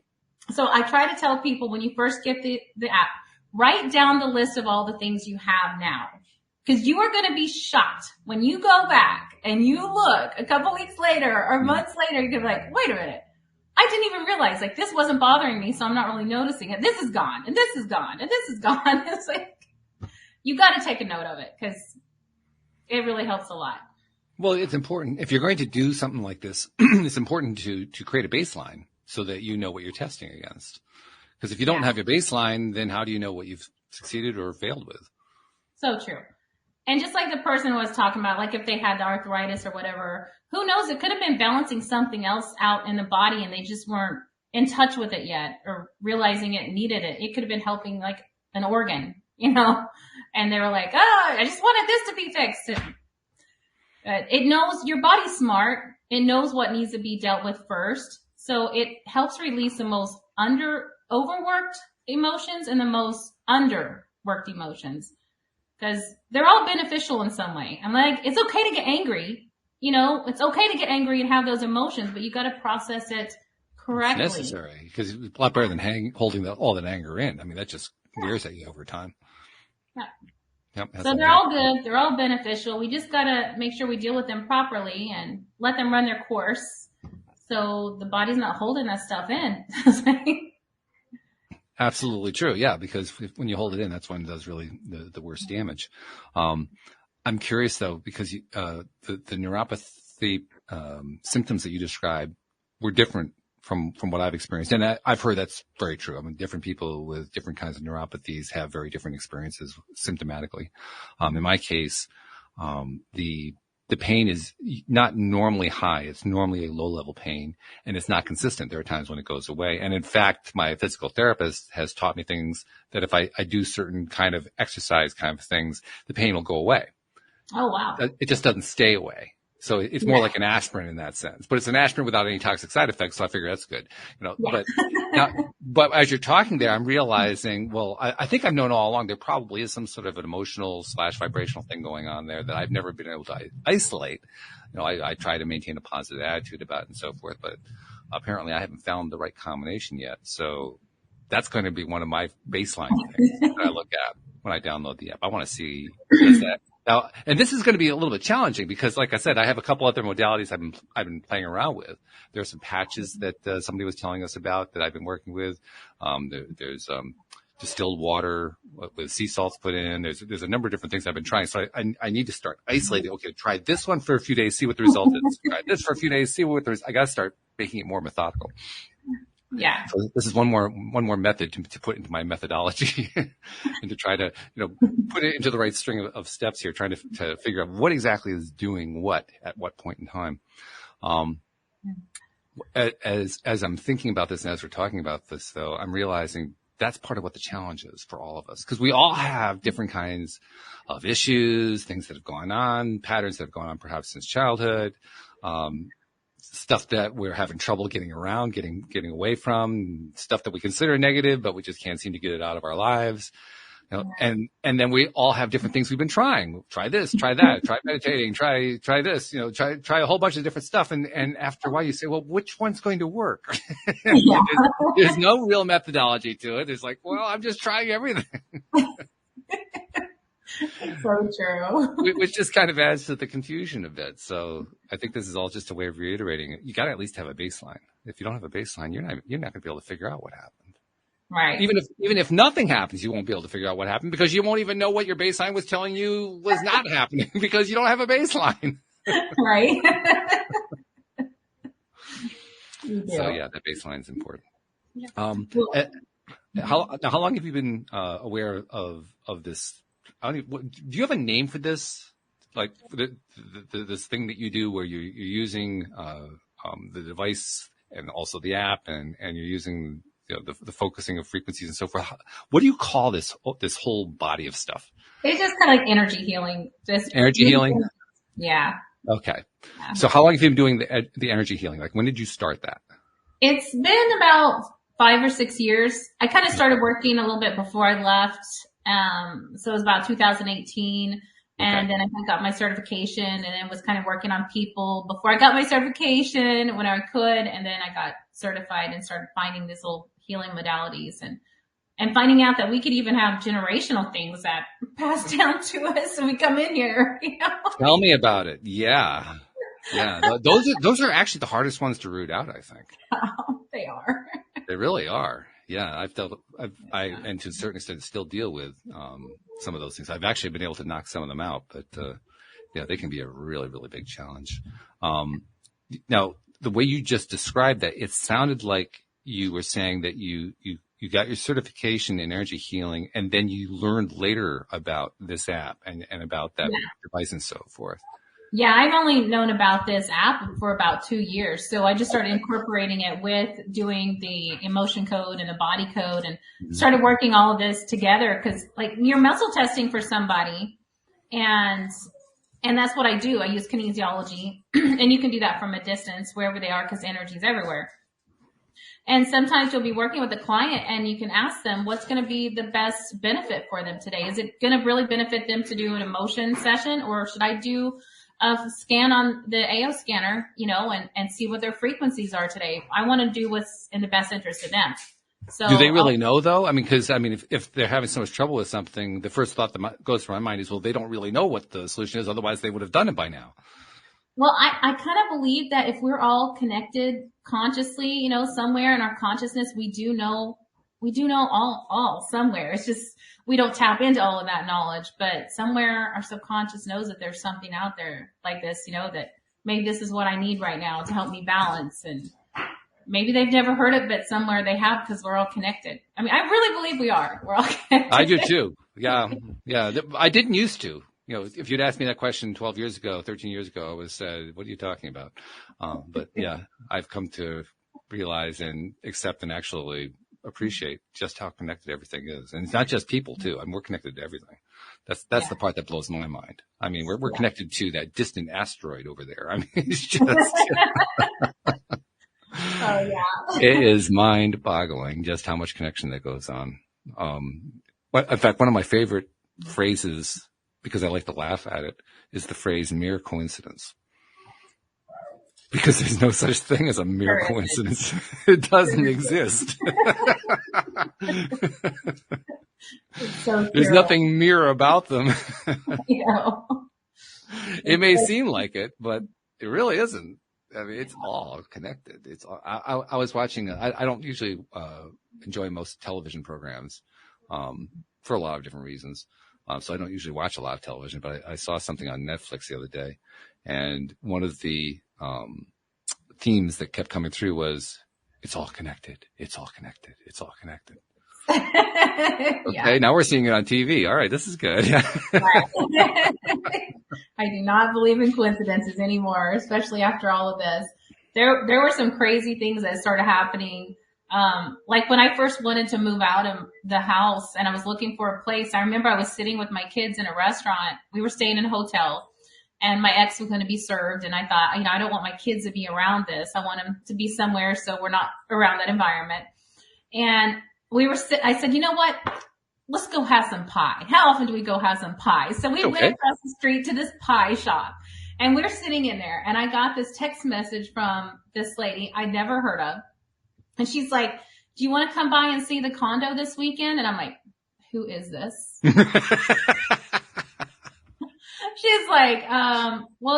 So I try to tell people when you first get the app, write down the list of all the things you have now. Because you are going to be shocked when you go back and you look a couple weeks later or months later, you're going to be like, wait a minute. I didn't even realize like this wasn't bothering me, so I'm not really noticing it. This is gone and this is gone and this is gone. It's like, you got to take a note of it because it really helps a lot. Well, it's important. If you're going to do something like this, it's important to create a baseline so that you know what you're testing against. Because if you don't have your baseline, then how do you know what you've succeeded or failed with? So true. And just like the person was talking about, like if they had the arthritis or whatever, who knows? It could have been balancing something else out in the body and they just weren't in touch with it yet or realizing it needed it. It could have been helping like an organ, you know, and they were like, oh, I just wanted this to be fixed. It knows your body's smart. It knows what needs to be dealt with first. So it helps release the most overworked emotions and the most underworked emotions. Because they're all beneficial in some way. I'm like, it's okay to get angry. You know, it's okay to get angry and have those emotions, but you got to process it correctly. It's necessary because it's a lot better than holding all that anger in. I mean, that just wears at you over time. Yeah. Yep, so they're all good. They're all beneficial. We just got to make sure we deal with them properly and let them run their course so the body's not holding that stuff in. Absolutely true. Yeah, because when you hold it in, that's when it does really the worst damage. I'm curious though, because the neuropathy symptoms that you described were different from what I've experienced, and I've heard that's very true. I mean, different people with different kinds of neuropathies have very different experiences symptomatically. In my case, the pain is not normally high. It's normally a low-level pain, and it's not consistent. There are times when it goes away. And in fact, my physical therapist has taught me things that if I do certain kind of exercise kind of things, the pain will go away. Oh, wow. It just doesn't stay away. So it's more like an aspirin in that sense, but it's an aspirin without any toxic side effects. So I figure that's good, you know, but as you're talking there, I'm realizing, well, I think I've known all along there probably is some sort of an emotional / vibrational thing going on there that I've never been able to isolate. You know, I try to maintain a positive attitude about it and so forth, but apparently I haven't found the right combination yet. So that's going to be one of my baseline things that I look at when I download the app. I want to see does that. Now, and this is going to be a little bit challenging because, like I said, I have a couple other modalities I've been playing around with. There are some patches that somebody was telling us about that I've been working with. There's distilled water with sea salts put in. There's a number of different things I've been trying. So I need to start isolating. Okay, try this one for a few days, see what the result is. Try this for a few days, see what the result. I got to start making it more methodical. Yeah. So this is one more method to put into my methodology and to try to, you know, put it into the right string of steps here, trying to figure out what exactly is doing what at what point in time. As I'm thinking about this and as we're talking about this though, I'm realizing that's part of what the challenge is for all of us, because we all have different kinds of issues, things that have gone on, patterns that have gone on perhaps since childhood, stuff that we're having trouble getting around, getting away from, stuff that we consider negative, but we just can't seem to get it out of our lives. You know, and then we all have different things we've been trying. Try this, try that, try meditating, try this, you know, try a whole bunch of different stuff. And after a while you say, well, which one's going to work? There's no real methodology to it. It's like, well, I'm just trying everything. So true. Which just kind of adds to the confusion a bit. So I think this is all just a way of reiterating it. You got to at least have a baseline. If you don't have a baseline, you're not going to be able to figure out what happened. Right. Even if nothing happens, you won't be able to figure out what happened because you won't even know what your baseline was telling you was not happening because you don't have a baseline. Right. So yeah, that baseline is important. Yeah. How long have you been aware of this? Do you have a name for this? Like this thing that you do where you're using the device and also the app and you're using, you know, the focusing of frequencies and so forth. What do you call this whole body of stuff? It's just kind of like energy healing. Just energy healing? Yeah. Okay. Yeah. So how long have you been doing the energy healing? Like when did you start that? It's been about 5 or 6 years. I kind of started working a little bit before I left. So it was about 2018. And then I got my certification, and then was kind of working on people before I got my certification when I could. And then I got certified and started finding these little healing modalities and finding out that we could even have generational things that pass down to us when we come in here. Tell me about it. Yeah. Those are actually the hardest ones to root out, I think. Oh, they are. They really are. Yeah. And to a certain extent still deal with, some of those things. I've actually been able to knock some of them out, but, they can be a really, really big challenge. Now the way you just described that, it sounded like you were saying that you got your certification in energy healing, and then you learned later about this app and about that device and so forth. Yeah, I've only known about this app for about 2 years. So I just started incorporating it with doing the emotion code and the body code, and started working all of this together, because like you're muscle testing for somebody, and that's what I do. I use kinesiology and you can do that from a distance wherever they are, because energy is everywhere. And sometimes you'll be working with a client and you can ask them what's going to be the best benefit for them today. Is it going to really benefit them to do an emotion session, or should I do a scan on the AO scanner, and see what their frequencies are today? I want to do what's in the best interest of them. So do they really know though? I mean, because if they're having so much trouble with something, the first thought that goes through my mind is, well, they don't really know what the solution is. Otherwise they would have done it by now. Well, I kind of believe that if we're all connected consciously, somewhere in our consciousness, we do know all somewhere. It's just, we don't tap into all of that knowledge, but somewhere our subconscious knows that there's something out there like this, that maybe this is what I need right now to help me balance. And maybe they've never heard it, but somewhere they have, because we're all connected. I mean, I really believe we are. We're all connected. I do too. Yeah. I didn't used to. If you'd asked me that question 12 years ago, 13 years ago, I would have said, what are you talking about? But yeah, I've come to realize and accept and actually appreciate just how connected everything is. And it's not just people too. We're connected to everything. That's the part that blows my mind. I mean, we're connected to that distant asteroid over there. I mean, it's just, oh yeah. It is mind boggling just how much connection that goes on. But in fact, one of my favorite phrases, because I like to laugh at it, is the phrase mere coincidence. Because there's no such thing as a mere coincidence. It doesn't exist. There's nothing mere about them. It may seem like it, but it really isn't. I mean, it's all connected. It's all, I was watching, I don't usually enjoy most television programs for a lot of different reasons. So I don't usually watch a lot of television, but I saw something on Netflix the other day, and one of the themes that kept coming through was, it's all connected. It's all connected. It's all connected. Okay, now we're seeing it on TV. All right, this is good. I do not believe in coincidences anymore, especially after all of this. There were some crazy things that started happening. Like when I first wanted to move out of the house and I was looking for a place, I remember I was sitting with my kids in a restaurant. We were staying in a hotel, and my ex was going to be served. And I thought, I don't want my kids to be around this. I want them to be somewhere so we're not around that environment. And I said, you know what? Let's go have some pie. How often do we go have some pie? So we went across the street to this pie shop, and we're sitting in there, and I got this text message from this lady I'd never heard of. And she's like, do you want to come by and see the condo this weekend? And I'm like, who is this? She's like, well,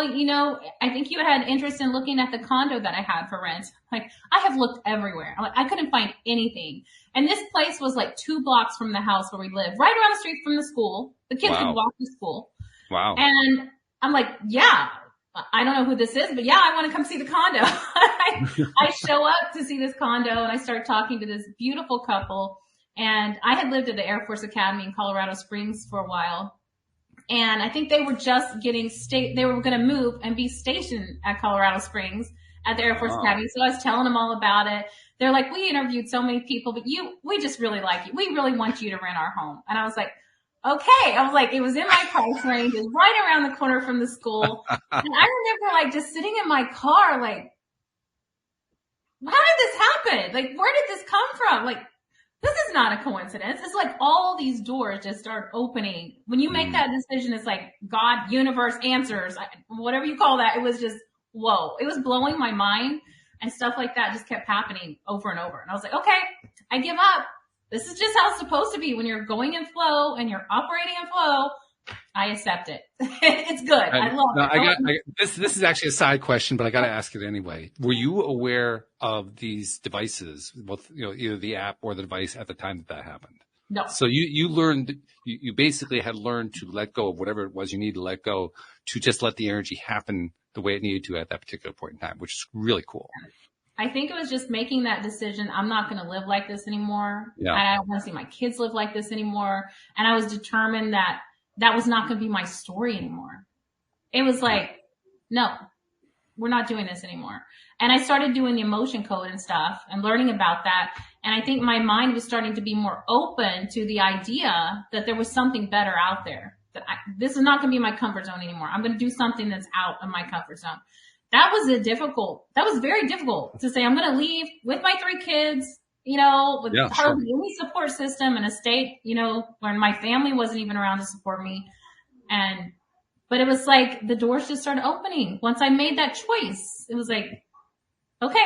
I think you had interest in looking at the condo that I had for rent. Like, I have looked everywhere. I couldn't find anything. And this place was like 2 blocks from the house where we lived, right around the street from the school. The kids could walk to school. Wow. And I'm like, yeah, I don't know who this is, but yeah, I want to come see the condo. I show up to see this condo, and I start talking to this beautiful couple. And I had lived at the Air Force Academy in Colorado Springs for a while. And I think they were just they were going to move and be stationed at Colorado Springs at the Air Force Academy. So I was telling them all about it. They're like, we interviewed so many people, but we just really like you. We really want you to rent our home. And I was like, okay. I was like, it was in my price range. It was right around the corner from the school. And I remember just sitting in my car, like, how did this happen? Like, where did this come from? Like, this is not a coincidence. It's like all these doors just start opening. When you make that decision, it's like God, universe, answers, whatever you call that. It was just, whoa, it was blowing my mind, and stuff like that just kept happening over and over. And I was like, okay, I give up. This is just how it's supposed to be. When you're going in flow and you're operating in flow, I accept it. It's good. I love it. This is actually a side question, but I got to ask it anyway. Were you aware of these devices, both, either the app or the device at the time that happened? No. So you learned, you basically had learned to let go of whatever it was you needed to let go, to just let the energy happen the way it needed to at that particular point in time, which is really cool. I think it was just making that decision. I'm not going to live like this anymore. Yeah. I don't want to see my kids live like this anymore. And I was determined that was not going to be my story anymore. It was like, no, we're not doing this anymore. And I started doing the emotion code and stuff and learning about that. And I think my mind was starting to be more open to the idea that there was something better out there. That this is not going to be my comfort zone anymore. I'm going to do something that's out of my comfort zone. That was very difficult to say. I'm going to leave with my 3 kids, with hardly any support system in a state, where my family wasn't even around to support me. But it was like the doors just started opening. Once I made that choice, it was like, okay,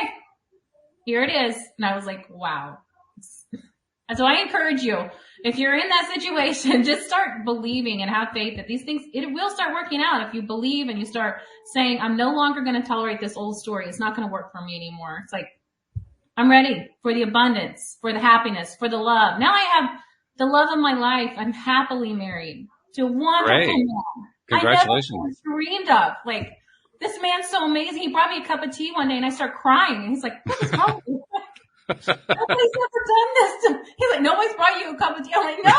here it is. And I was like, wow. And so I encourage you, if you're in that situation, just start believing and have faith that these things, it will start working out. If you believe and you start saying, I'm no longer going to tolerate this old story. It's not going to work for me anymore. It's like, I'm ready for the abundance, for the happiness, for the love. Now I have the love of my life. I'm happily married to a wonderful man. Congratulations. I never dreamed of. Like, this man's so amazing. He brought me a cup of tea one day and I start crying. And he's like, what is wrong with you? Nobody's ever done this to me. He's like, nobody's brought you a cup of tea. I'm like, no.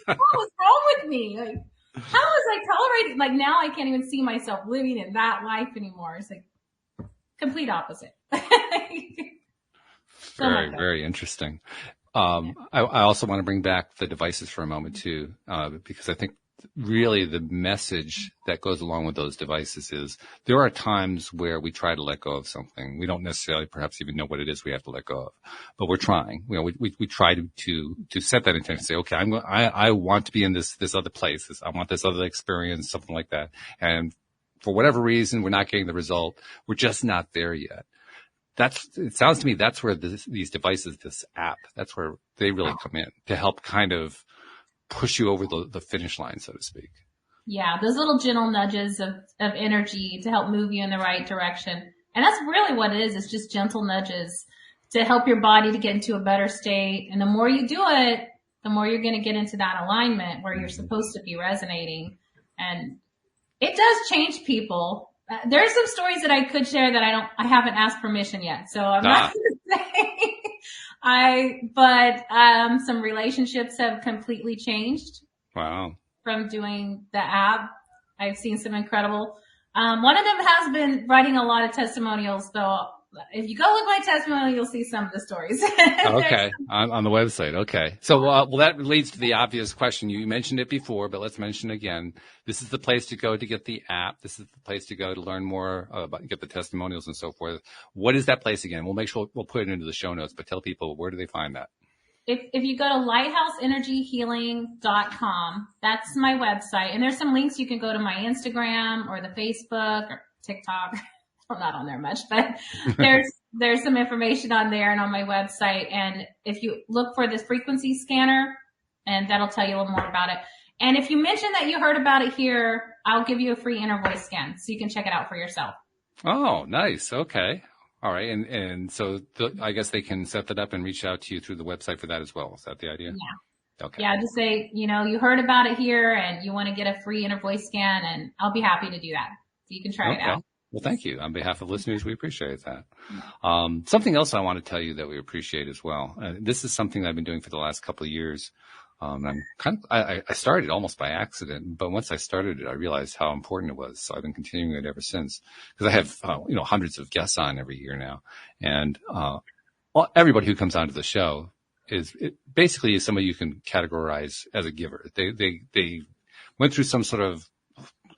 What was wrong with me? Like, how was I tolerating? Like, now I can't even see myself living in that life anymore. It's like complete opposite. Very, very interesting. I also want to bring back the devices for a moment too, because I think really the message that goes along with those devices is there are times where we try to let go of something. We don't necessarily perhaps even know what it is we have to let go of, but we're trying. We try to set that intention, say, okay, I want to be in this other place. I want this other experience, something like that. And for whatever reason, we're not getting the result. We're just not there yet. It sounds to me that's where these devices, this app, that's where they really come in to help kind of push you over the finish line, so to speak. Yeah, those little gentle nudges of energy to help move you in the right direction. And that's really what it is. It's just gentle nudges to help your body to get into a better state. And the more you do it, the more you're going to get into that alignment where you're supposed to be resonating. And it does change people. There's some stories that I could share that I haven't asked permission yet. So I'm not going to say some relationships have completely changed. Wow. From doing the app. I've seen some incredible, one of them has been writing a lot of testimonials, though. If you go look at my testimonial, you'll see some of the stories. Okay. On the website. Okay. So, well, that leads to the obvious question. You mentioned it before, but let's mention it again. This is the place to go to get the app. This is the place to go to learn more about, get the testimonials and so forth. What is that place again? We'll make sure we'll put it into the show notes, but tell people, where do they find that? If you go to lighthouseenergyhealing.com, that's my website. And there's some links. You can go to my Instagram or the Facebook or TikTok. I'm not on there much, but there's some information on there and on my website. And if you look for this frequency scanner, and that'll tell you a little more about it. And if you mention that you heard about it here, I'll give you a free inner voice scan so you can check it out for yourself. Oh, nice. Okay. All right. And so I guess they can set that up and reach out to you through the website for that as well. Is that the idea? Yeah. Okay. Yeah. Just say, you heard about it here and you want to get a free inner voice scan, and I'll be happy to do that. So you can try it out. Well, thank you. On behalf of listeners, we appreciate that. Something else I want to tell you that we appreciate as well. This is something I've been doing for the last couple of years. I started almost by accident, but once I started it, I realized how important it was. So I've been continuing it ever since, because I have, hundreds of guests on every year now. And, everybody who comes onto the show basically is somebody you can categorize as a giver. They went through some sort of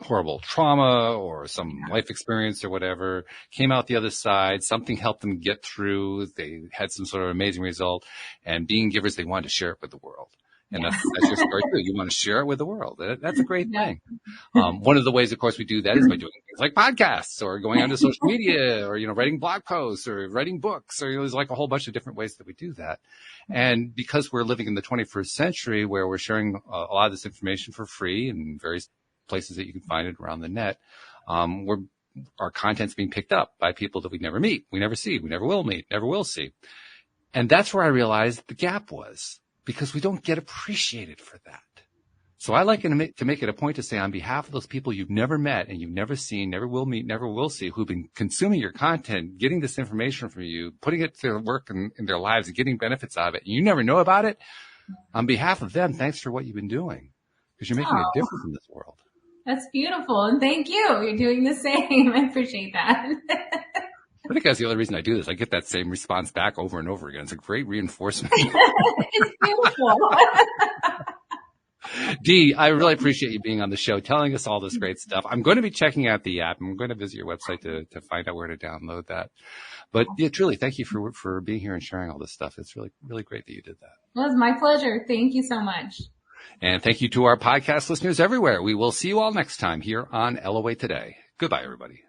horrible trauma or some life experience or whatever, came out the other side, something helped them get through, they had some sort of amazing result, and being givers, they wanted to share it with the world. And that's your story too. You want to share it with the world. That's a great thing. One of the ways, of course, we do that is by doing things like podcasts or going onto social media or, writing blog posts or writing books, or there's like a whole bunch of different ways that we do that. And because we're living in the 21st century where we're sharing a lot of this information for free in various places that you can find it around the net, our content's being picked up by people that we never meet, we never see, we never will meet, never will see. And that's where I realized the gap was, because we don't get appreciated for that. So I like to make it a point to say, on behalf of those people you've never met and you've never seen, never will meet, never will see, who've been consuming your content, getting this information from you, putting it to work in their lives and getting benefits out of it, and you never know about it, on behalf of them, thanks for what you've been doing, because you're making a difference in this world. That's beautiful. And thank you. You're doing the same. I appreciate that. I think that's the other reason I do this. I get that same response back over and over again. It's a great reinforcement. It's beautiful. Dee, I really appreciate you being on the show, telling us all this great stuff. I'm going to be checking out the app. I'm going to visit your website to find out where to download that. But yeah, truly, thank you for being here and sharing all this stuff. It's really, really great that you did that. It was my pleasure. Thank you so much. And thank you to our podcast listeners everywhere. We will see you all next time here on LOA Today. Goodbye, everybody.